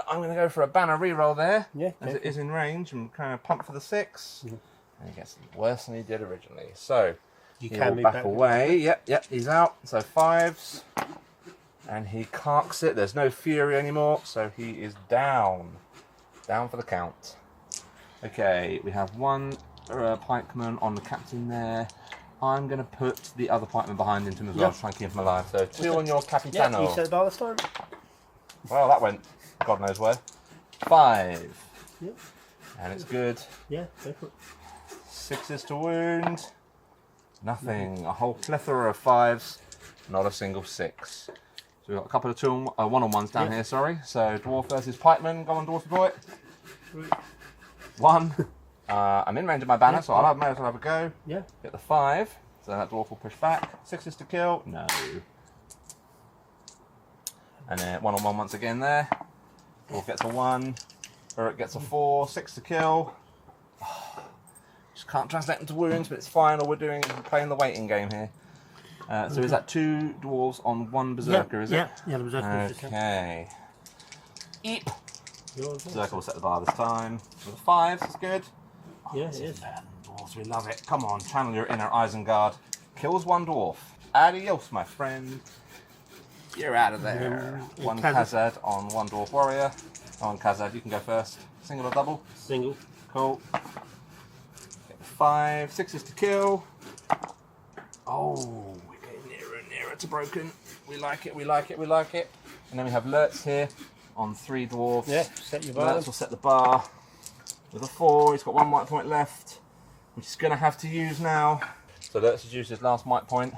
I'm going to go for a banner reroll there, Yeah. as it is in range. I'm kind of pumped for the 6. And he gets worse than he did originally. So, You he can will move back away. Yep, he's out. So 5s. And he carks it. There's no fury anymore, so he is down. Down for the count. Okay, we have 1 pikeman on the captain there. I'm going to put the other pikeman behind him as well to try and keep him alive. So 2 on your capitano. Yeah, you said bar this time. Well, that went God knows where. 5. Yep. And it's good. Yeah, go for it. 6s to wound. Nothing. A whole plethora of 5s. Not a single 6. So we've got a couple of 1-on-1s down here, sorry. So dwarf versus pikeman. Go on, dwarfy boy. 1. I'm in range of my banner, so I may as well have a go. Yeah. Get the 5. So that dwarf will push back. 6s to kill. No. And then 1-on-1 once again there. Dwarf gets a 1. Uruk gets a 4. 6 to kill. Just can't translate into wounds, but it's fine. All we're doing is playing the waiting game here. So is that 2 dwarves on 1 berserker, is it? Yeah, the berserker. Okay. Eep. Yours. Berserker will set the bar this time. With the 5s, it's good. Yeah, it is. Dwarves, we love it. Come on, channel your inner Isengard. Kills 1 dwarf. Adios, my friend. You're out of there. 1 Khazad on 1 dwarf warrior. On Khazad, you can go first. Single or double? Single. Cool. Get 5. 6s to kill. Oh, we're getting nearer and nearer to broken. We like it, we like it, we like it. And then we have Lurtz here on 3 dwarves. Yeah, set your bar. Lurtz will set the bar with a 4. He's got 1 might point left, which he's going to have to use now. So Lurtz has used his last might point.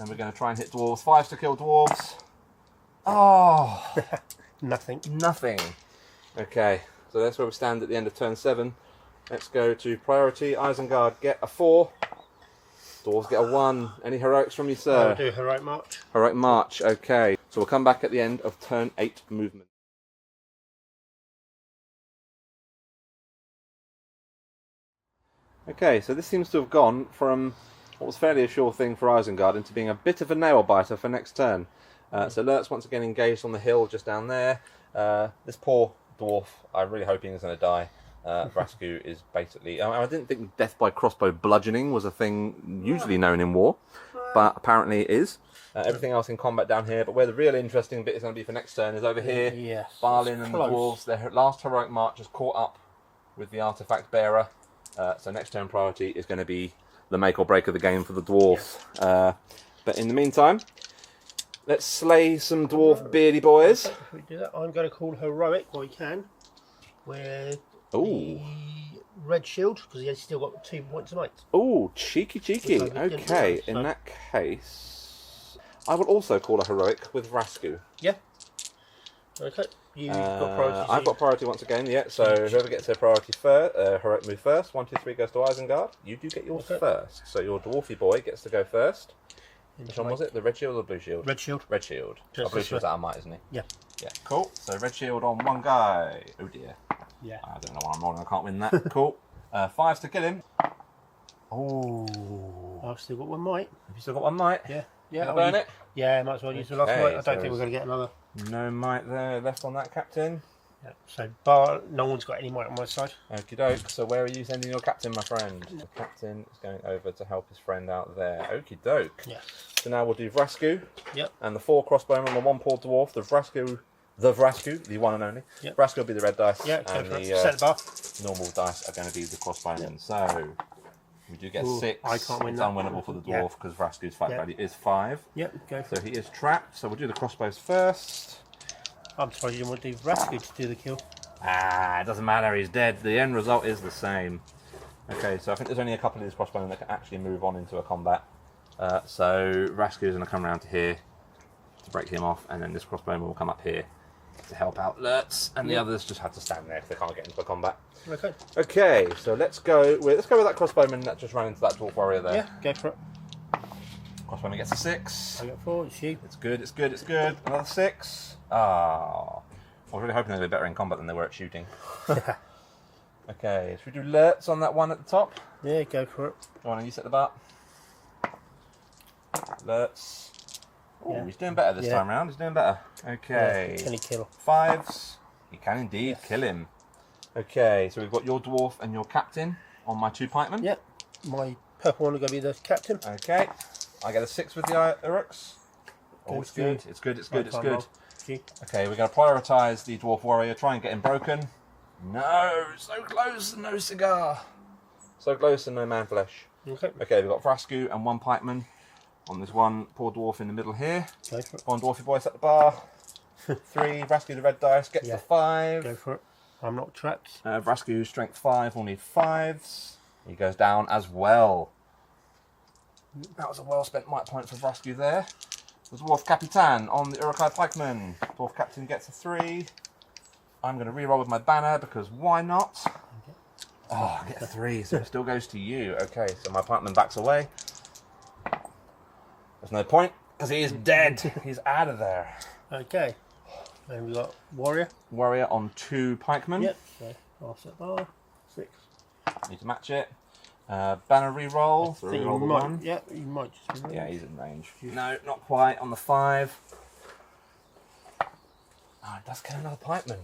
And we're going to try and hit dwarves. 5s to kill dwarves. Oh! Nothing. Nothing. Okay, so that's where we stand at the end of turn 7. Let's go to priority. Isengard get a 4. Dwarves get a 1. Any heroics from you, sir? I'll do heroic march. Heroic march, okay. So we'll come back at the end of turn 8 movement. Okay, so this seems to have gone from what was fairly a sure thing for Isengard into being a bit of a nail biter for next turn. So Lurtz once again engaged on the hill just down there. This poor dwarf, I'm really hoping is going to die. Vrasku is basically... I didn't think death by crossbow bludgeoning was a thing usually known in war, but apparently it is. Everything else in combat down here, but where the real interesting bit is going to be for next turn is over here. Yes. Balin and the dwarves, their last heroic march has caught up with the artifact bearer. So next turn priority is going to be the make or break of the game for the dwarves. But in the meantime, let's slay some dwarf beardy boys. If we do that, I'm going to call heroic while we can. With the red shield, because he's still got 2 points of might. Oh, cheeky, cheeky. Okay, in that case, I will also call a heroic with Vrasku. Yeah. Okay. You've got priority. I've got priority once again, yeah. So whoever gets their priority first, heroic move first. 1, 2, 3 goes to Isengard. You do get yours first. So your dwarfy boy gets to go first. Which one was it? The red shield or the blue shield? Red shield. Red shield. Oh, blue shield's out of might, isn't he? Yeah. Yeah, cool. So red shield on 1 guy. Oh dear. Yeah. I don't know what I'm rolling, I can't win that. Cool. 5s to kill him. Oh. I've still got 1 might. Have you still got 1 might? Yeah. Yeah. Burn it? Yeah, might as well use the last might. I don't think we're going to get another. No might there left on that captain. Yeah. So bar, no one's got any might on my side. Okie doke. So where are you sending your captain, my friend? The captain is going over to help his friend out there. Okie doke. Yeah. So now we'll do Vrasku. Yep. And the 4 crossbowmen and the 1 poor dwarf. The Vrasku, the one and only. Yep. Vrasku will be the red dice. Yeah. And Go for the it. Set the bar. normal dice are going to be the crossbowmen. Yep. So we do get 6. I can't win it's that. unwinnable for the dwarf because Vrasku's fight Yep. value is 5. Yep. Go for So it. he is trapped. So we'll do the crossbows first. I'm sorry, you didn't want to do Vrasku to do the kill. Ah, it doesn't matter, he's dead. The end result is the same. Okay, so I think there's only a couple of these crossbowmen that can actually move on into a combat. So Vrasku is going to come around to here to break him off, and then this crossbowman will come up here to help out Lurtz, and the others just have to stand there if they can't get into a combat. Okay. Okay, so let's go with that crossbowman that just ran into that dwarf warrior there. Yeah, go for it. Crossbowman gets a 6. I got 4, it's you. It's good, it's good, it's good. Another 6. Ah. I was really hoping they were better in combat than they were at shooting. Okay, should we do Lurtz on that one at the top? Yeah, go for it. Go on, and you set the bar. Lurtz. Oh, Yeah. he's doing better this time round. He's doing better. Okay. Yeah, can he kill? 5s. You can indeed kill him. Okay, so we've got your dwarf and your captain on my 2 pikemen. Yep. My purple one will go be the captain. Okay. I get a 6 with the Uruks. Oh, it's Good. good. It's good. It's good. It's good. You. Okay, we're going to prioritise the dwarf warrior. Try and get him broken. No, so close and no cigar. So close and no man flesh. Okay. Okay, we've got Vrasku and 1 pikeman on this one poor dwarf in the middle here. Go for it. Come on, dwarfy boy, set the bar. 3, Vrasku the red dice, gets the 5. Go for it. I'm not trapped. Vrasku, strength 5, will need 5s. He goes down as well. That was a well spent might point for Vrasku there. The dwarf capitan on the Urukai pikeman. Dwarf captain gets a 3. I'm going to re-roll with my banner because why not? Oh, I get a 3, so it still goes to you. Okay, so my pikeman backs away. There's no point because he is dead. He's out of there. Okay. And we got warrior. Warrior on 2 pikemen. Yep. So I'll set bar. 6. Need to match it. Banner re-roll. So re-roll the 1. Yeah, you might just be Yeah, he's in range. No, not quite. On the 5. Oh, it does kill another pikeman.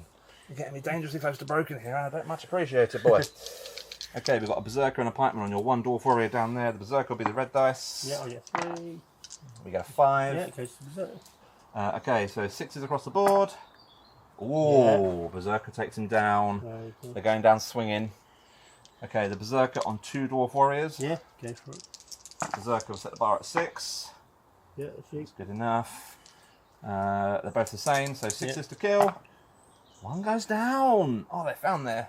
You're getting me dangerously close to broken here. I don't much appreciate it, boy. Okay, we've got a berserker and a pikeman on your 1 dwarf warrior down there. The berserker will be the red dice. Yeah, I get 3. We get a 5. Yeah, it goes to berserker. Okay, so 6s across the board. Ooh, berserker takes him down. Very good. They're going down swinging. Okay, the berserker on 2 dwarf warriors. Yeah, go for it. Berserker will set the bar at 6. Yeah, that's you. That's good enough. They're both the same, so 6s to kill. 1 goes down. Oh, they found their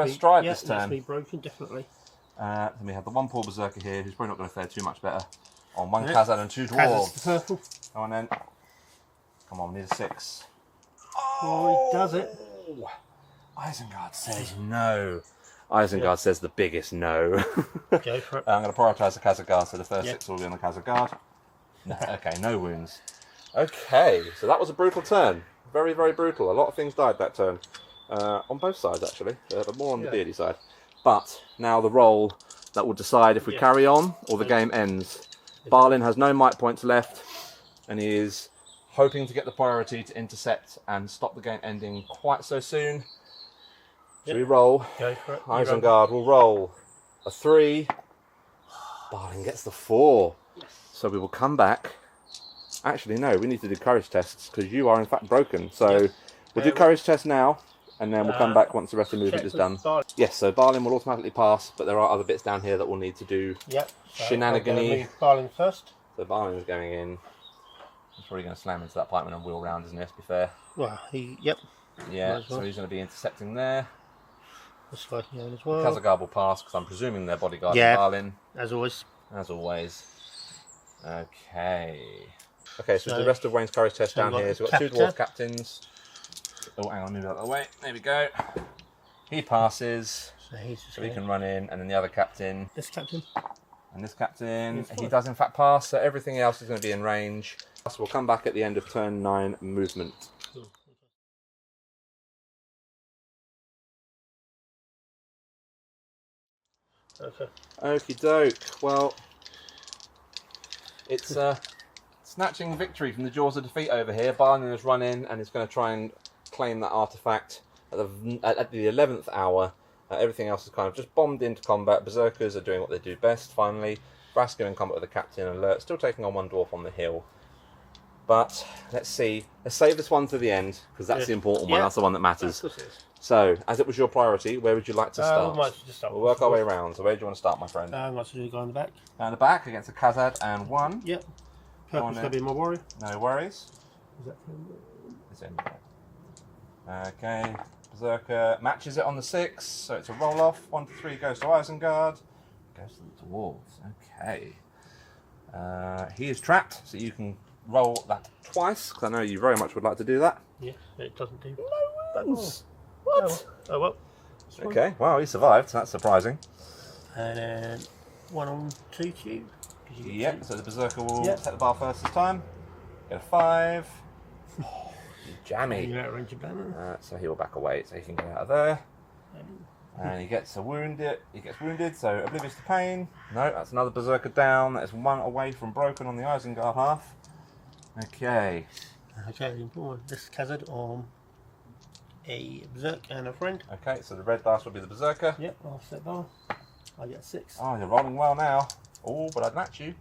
stride this turn. That's me broken, definitely. Then we have the 1 poor berserker here, who's probably not going to fare too much better. On 1 Khazad and 2 dwarves. Khazad's the purple. Go on then. Come on, we need a 6. Oh, he does it. Isengard says no. Isengard says the biggest no. Go for it. I'm going to prioritise the Khazad guard, so the first 6 will be on the Khazad guard. No, okay, no wounds. Okay, so that was a brutal turn. Very, very brutal. A lot of things died that turn. On both sides, actually, but more on the beardy side. But now the roll that will decide if we carry on or the game ends. Balin has no might points left, and he is hoping to get the priority to intercept and stop the game ending quite so soon. Should we roll? Go for it. Isengard will roll a 3. Balin gets the 4. So we will come back. Actually, no, we need to do courage tests because you are in fact broken. So we'll do courage tests now, and then we'll come back once the rest of the movement is done. Yes, so Balin will automatically pass, but there are other bits down here that we'll need to do shenanigans. Balin first. So Balin is going in. He's probably going to slam into that pikeman and wheel round, isn't he? To be fair. Well, Yeah, so he's going to be intercepting there. This way going as well. Khazad will pass because I'm presuming they're bodyguard Balin. As always. As always. Okay. Okay, so the rest of Wayne's courage test down here. So we've got 2 dwarf captains. Oh, hang on, move out of the way. There we go. He passes. So he can run in, and then the other captain. This captain. And this captain. He does in fact pass, so everything else is going to be in range. So we'll come back at the end of turn 9 movement. Okay. Okie doke. Well, it's snatching victory from the jaws of defeat over here. Balin has run in and is going to try and claim that artifact at the 11th hour. Everything else is kind of just bombed into combat. Berserkers are doing what they do best, finally. Vraska in combat with the captain and Lurtz, still taking on one dwarf on the hill. But, let's see. Let's save this one to the end, because that's the important one. That's the one that matters. So, as it was your priority, where would you like to start? We'll work our way around. So where do you want to start, my friend? I want to do the guy in the back. Down the back against a Khazad and 1. Yep. Purple's going to be my warrior. No worries. Is that It's in. Okay. Berserker matches it on the 6, so it's a roll off. 1 to 3 goes to Isengard. Goes to the dwarves. Okay. He is trapped, so you can roll that twice, because I know you very much would like to do that. Yeah, it doesn't do. No wounds. What? Oh well. Okay, well, he survived, so that's surprising. And then 1 on 2 cube. Yep, so the Berserker will set the bar first this time. Get a 5. Oh, jammy. You're out of range of banner. So he will back away, so he can get out of there. And he gets wounded. He gets wounded, so oblivious to pain. No, that's another Berserker down. That is 1 away from broken on the Isengard half. Okay. Okay, the important one. This Khazad on a Berserk and a friend. Okay, so the red dice will be the Berserker. Yep, I'll set bar. I get 6. Oh, you're rolling well now. Oh, but I'd match you.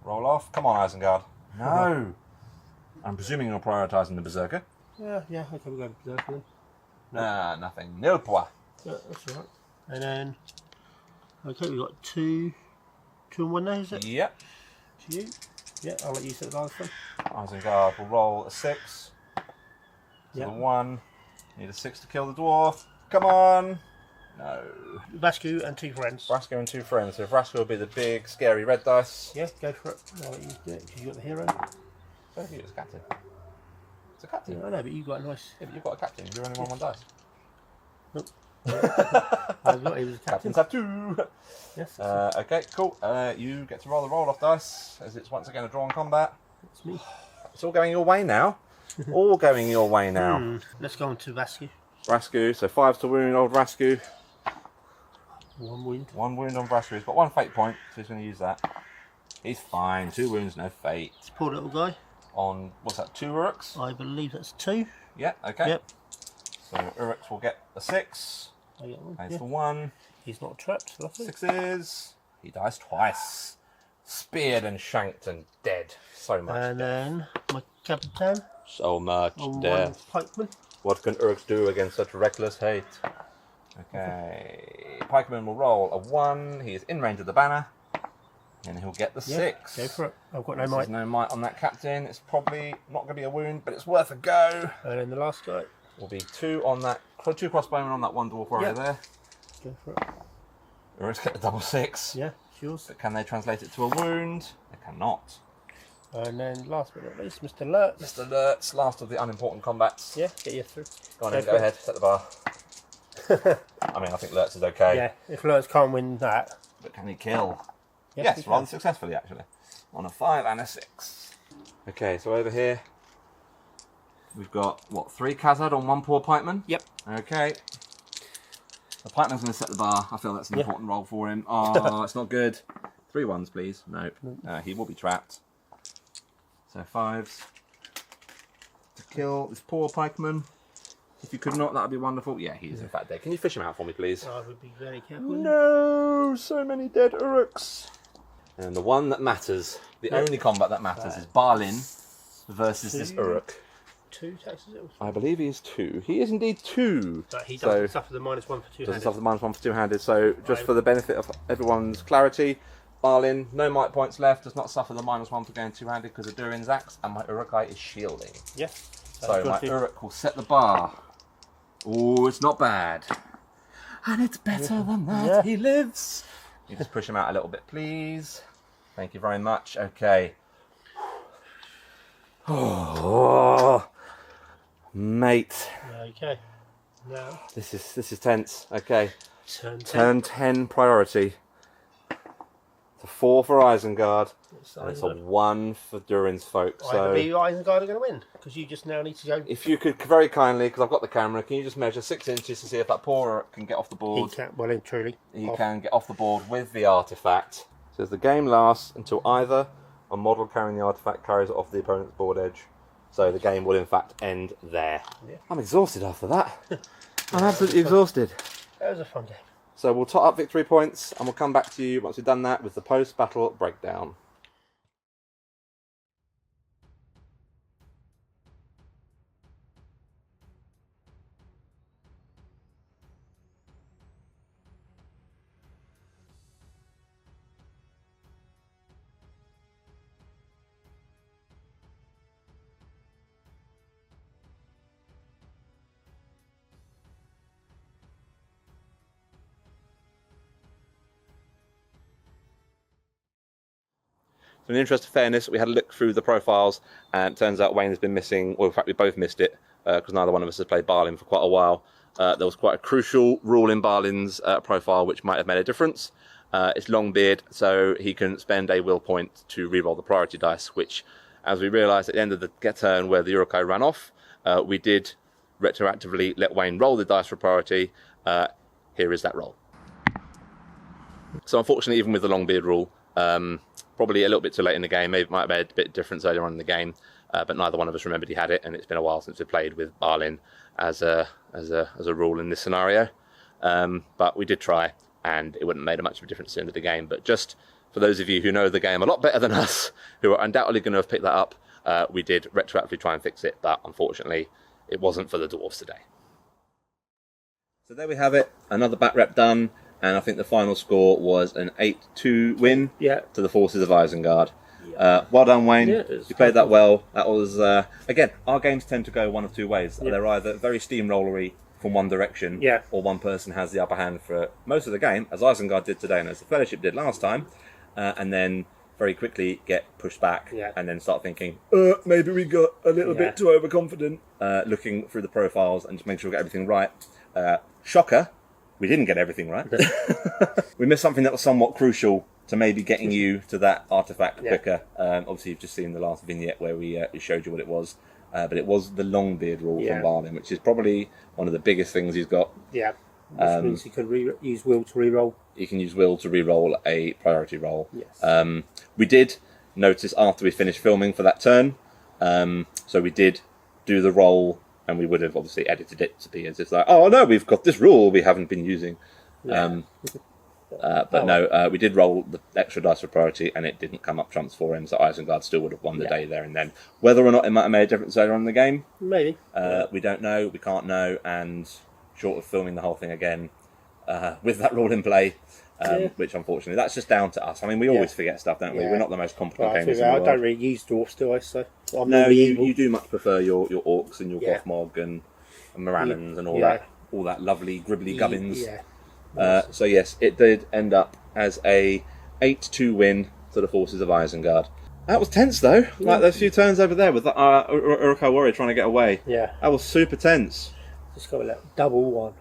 Roll off. Come on, Isengard. No. I'm presuming you're prioritising the Berserker. Yeah, okay, we'll go to Berserker then. Nah, nothing. Nil point. Yeah, that's alright. And then, okay, we've got 2 and 1 now, is it? Yep. To you? Yeah, I'll let you set the last one. Isengard will roll a 6. To the 1. Need a 6 to kill the dwarf. Come on. No. Vascu and 2 friends. Vraska and 2 friends. So Vraska will be the big, scary red dice. Yeah, go for it. I'll let you do it because you got the hero. So you as captain. It's a captain. Yeah, I know, but you got a nice. Yeah, but you've got a captain. You're only one dice. Nope. I was he was a captain. Captains have 2. Yes. Okay, cool. You get to roll the roll-off dice, as it's once again a drawn combat. It's me. It's all going your way now. All going your way now. Let's go on to Vascu. Rasku, so 5 to wound old Rasku. 1 wound. 1 wound on Rasku. He's got 1 fate point, so he's going to use that. He's fine. 2 wounds, no fate. This poor little guy. On, what's that, 2 Uruks? I believe that's 2. Yeah, okay. Yep. So Uruks will get a 6. I get 1. That's the 1. He's not trapped, lovely. 6s. He dies twice. Speared and shanked and dead. So much And death. then my Capitan. So much On death. 1 pikeman. What can Uruks do against such reckless hate? Okay. Pikeman will roll a 1. He is in range of the banner. And he'll get the 6. Go for it. I've got no There's might. no might on that captain. It's probably not going to be a wound, but it's worth a go. And then the last guy. Will be 2 on that, 2 crossbowmen on that 1 dwarf warrior there. Go for it. Uruks get the double 6. Yeah, it's yours. But can they translate it to a wound? They cannot. And then last but not least, Mr. Lurtz. Mr. Lurtz, last of the unimportant combats. Yeah, get you through. Go on in, go ahead, set the bar. I mean, I think Lurtz is okay. Yeah, if Lurtz can't win that. But can he kill? Yes, Yes, rather successfully actually. On a 5 and a 6. Okay, so over here we've got, what, 3 Khazad on 1 poor pikeman? Yep. Okay. The pikeman's going to set the bar. I feel that's an important role for him. Oh, it's not good. 3 1s, please. Nope. He will be trapped. So 5s to kill this poor pikeman. If you could not, that would be wonderful. Yeah, he is in fact dead. Can you fish him out for me, please? I would be very careful. No, so many dead Uruks. And the one that matters, the only combat that matters, is Balin versus this Uruk. 2 taxes it? I believe he is 2. He is indeed 2. But he doesn't suffer the -1 for 2 Doesn't suffer the -1 for 2-handed. So just for the benefit of everyone's clarity, Balin, no might points left, does not suffer the -1 for going 2-handed because of Durin's axe, and my Urukai is shielding. Yes. So my Uruk will set the bar. Oh, it's not bad. And it's better than that. Yeah. He lives. You just push him out a little bit, please. Thank you very much. Okay. Oh, mate. Okay. Now. This is tense. Okay. Turn 10 priority. It's a 4 for Isengard. And it's a Isengard. 1 for Durin's folk. I So believe Isengard are going to win because you just now need to go. if you could very kindly, because I've got the camera, can you just measure 6 inches to see if that poor Uruk can get off the He board? can't. Well, truly. He can get off the board with the artifact. Says the game lasts until either a model carrying the artifact carries it off the opponent's board edge, So the game will in fact end there. Yeah. I'm exhausted after that. I'm absolutely exhausted. That was a fun game. So we'll tot up victory points and we'll come back to you once we've done that with the post-battle breakdown. So in the interest of fairness, we had a look through the profiles, and it turns out Wayne has been missing, well, in fact, we both missed it, because neither one of us has played Balin for quite a while. There was quite a crucial rule in Balin's profile which might have made a difference. It's Longbeard, so he can spend a will point to reroll the priority dice, which, as we realised at the end of the turn where the Uruk-hai ran off, we did retroactively let Wayne roll the dice for priority. Here is that roll. So unfortunately, even with the Longbeard rule, probably a little bit too late in the game. Maybe it might have made a bit of difference earlier on in the game, but neither one of us remembered he had it, and it's been a while since we played with Balin as a rule in this scenario. But we did try, and it wouldn't have made much of a difference at the end of the game. But just for those of you who know the game a lot better than us, who are undoubtedly going to have picked that up, we did retroactively try and fix it, but unfortunately it wasn't for the dwarves today. So there we have it, another bat rep done. And I think the final score was an 8-2 win to the forces of Isengard. Yeah. Well done, Wayne. Yeah, you played that well. That was, again, our games tend to go one of two ways. Yeah. They're either very steamrollery from one direction, or one person has the upper hand for most of the game, as Isengard did today and as the Fellowship did last time, and then very quickly get pushed back and then start thinking, maybe we got a little bit too overconfident, looking through the profiles and just make sure we get everything right. Shocker. We didn't get everything right. We missed something that was somewhat crucial to maybe getting you to that artifact quicker. Obviously, you've just seen the last vignette where we showed you what it was. But it was the Longbeard rule from Balin, which is probably one of the biggest things he's got. Yeah, which means he can use will to reroll. He can use will to reroll a priority roll. Yes. We did notice after we finished filming for that turn, so we did do the roll. And we would have obviously edited it to be as it's like, oh no, we've got this rule we haven't been using. Yeah. No, we did roll the extra dice for priority, and it didn't come up trumps for him, so Isengard still would have won the day there and then. Whether or not it might have made a difference later on in the game, maybe. We don't know, we can't know, and short of filming the whole thing again, with that rule in play, which unfortunately, that's just down to us. I mean, we always forget stuff, don't we? We're not the most competent gamers in the world. I don't really use dwarfs, do I? So no, you do much prefer your orcs and your Gothmog and Morannons and all that lovely gribbly gubbins. So yes, it did end up as a 8-2 win to the forces of Isengard. That was tense though. Like those few turns over there with the Uruk-hai warrior trying to get away. Yeah, that was super tense. Just got a double one.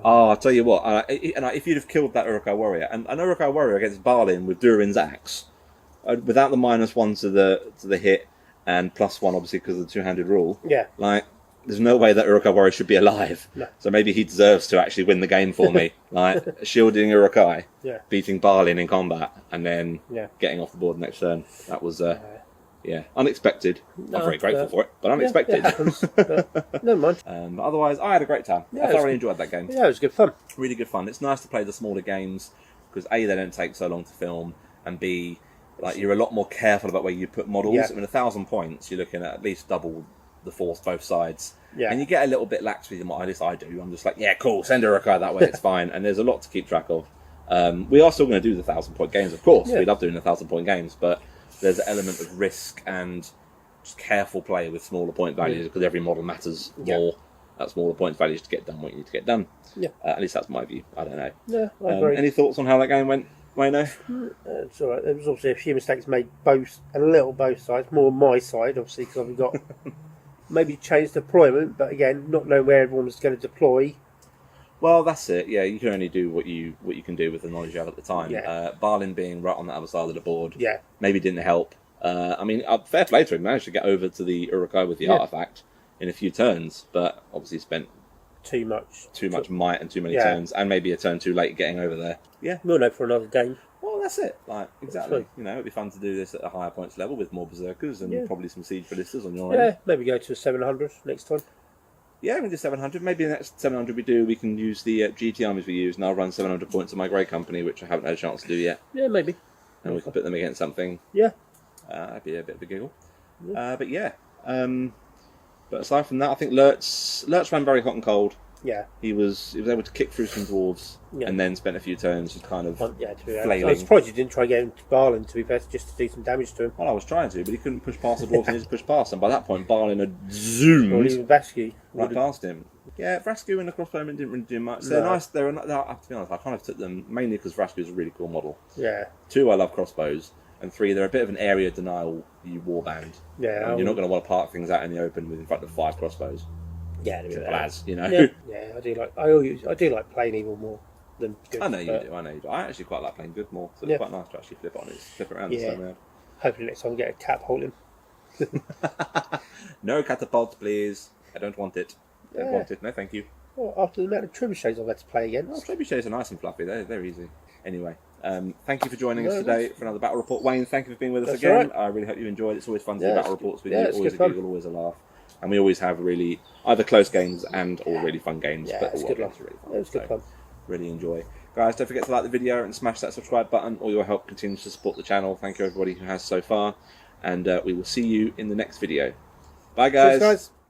Oh, I'll tell you what, if you'd have killed that Uruk-hai warrior, and an Uruk-hai warrior against Balin with Durin's axe, without the -1 to the hit, and +1 obviously because of the two-handed rule, like, there's no way that Uruk-hai warrior should be alive. No. So maybe he deserves to actually win the game for me. Like, shielding Uruk-hai, beating Balin in combat, and then getting off the board next turn. That was... unexpected. No, I'm very grateful for it, but unexpected. It happens, but never mind. But otherwise, I had a great time. I thoroughly enjoyed that game. Yeah, it was good fun. Really good fun. It's nice to play the smaller games because A, they don't take so long to film, and B, like you're a lot more careful about where you put models. I mean, 1,000 points, you're looking at least double the force both sides. And you get a little bit lax with them. At least I do. I'm just like, yeah, cool, send Uruk-hai that way, it's fine. And there's a lot to keep track of. We are still going to do the 1,000-point games, of course. We love doing the 1,000-point games, but there's an element of risk and just careful play with smaller point values because every model matters more at smaller point values to get done what you need to get done. At least that's my view. I don't know. Yeah, I agree. Any thoughts on how that game went, Wayno? It's all right. There was obviously a few mistakes made both sides, more on my side, obviously, because I've got maybe changed deployment, but again, not knowing where everyone was going to deploy. Well, that's it. Yeah, you can only do what you can do with the knowledge you have at the time. Balin being right on the other side of the board, maybe didn't help. I mean, fair play to him. Managed to get over to the Uruk-hai with the artifact in a few turns, but obviously spent too much might and too many turns, and maybe a turn too late getting over there. We'll know for another game. Well, that's it. Like, exactly. Right. You know, it'd be fun to do this at a higher points level with more berserkers and probably some siege ballistas on your Yeah, end. maybe go to 700 next time. Yeah, we can do 700. Maybe the next 700 we can use the GT armies we use, and I'll run 700 points of my Grey Company, which I haven't had a chance to do yet. Yeah, maybe. And we can put them against something. Yeah. That'd be a bit of a giggle. But yeah. But aside from that, I think Lurtz ran very hot and cold. Yeah. He was able to kick through some dwarves and then spent a few turns just kind of To be honest, flailing. I was surprised you didn't try getting to Balin, to be fair, just to do some damage to him. Well, I was trying to, but he couldn't push past the dwarves and he just pushed past them. By that point, Balin had zoomed Or even Vasky. right past him. Yeah, Vrasku and the crossbowmen didn't really do much. They're nice. They're to be honest, I kind of took them mainly because Vrasku is a really cool model. Yeah. 2, I love crossbows, and 3, they're a bit of an area denial warband. Yeah. You're not going to want to park things out in the open with in front of 5 crossbows. Yeah, Simple as, you know. Yeah, I do like playing evil more than good. I know you do. I actually quite like playing good more, so it's quite nice to actually flip it around this time around. Hopefully next time we get a catapult him. No catapult, please. I don't want it. I don't want it. No, thank you. Well, after the amount of trebuchets I've had to play again. Oh, trebuchets are nice and fluffy. They're easy. Anyway, thank you for joining us today for another battle report. Wayne, thank you for being with us again. Right. I really hope you enjoyed it. It's always fun to do battle reports with you. It's Always a good giggle, always a laugh. And we always have really either close games or really fun games. Yeah, but it's all good games fun. are really fun. It was good fun. Really enjoy. Guys, don't forget to like the video and smash that subscribe button. All your help continues to support the channel. Thank you everybody who has so far. And we will see you in the next video. Bye guys. Cheers, guys.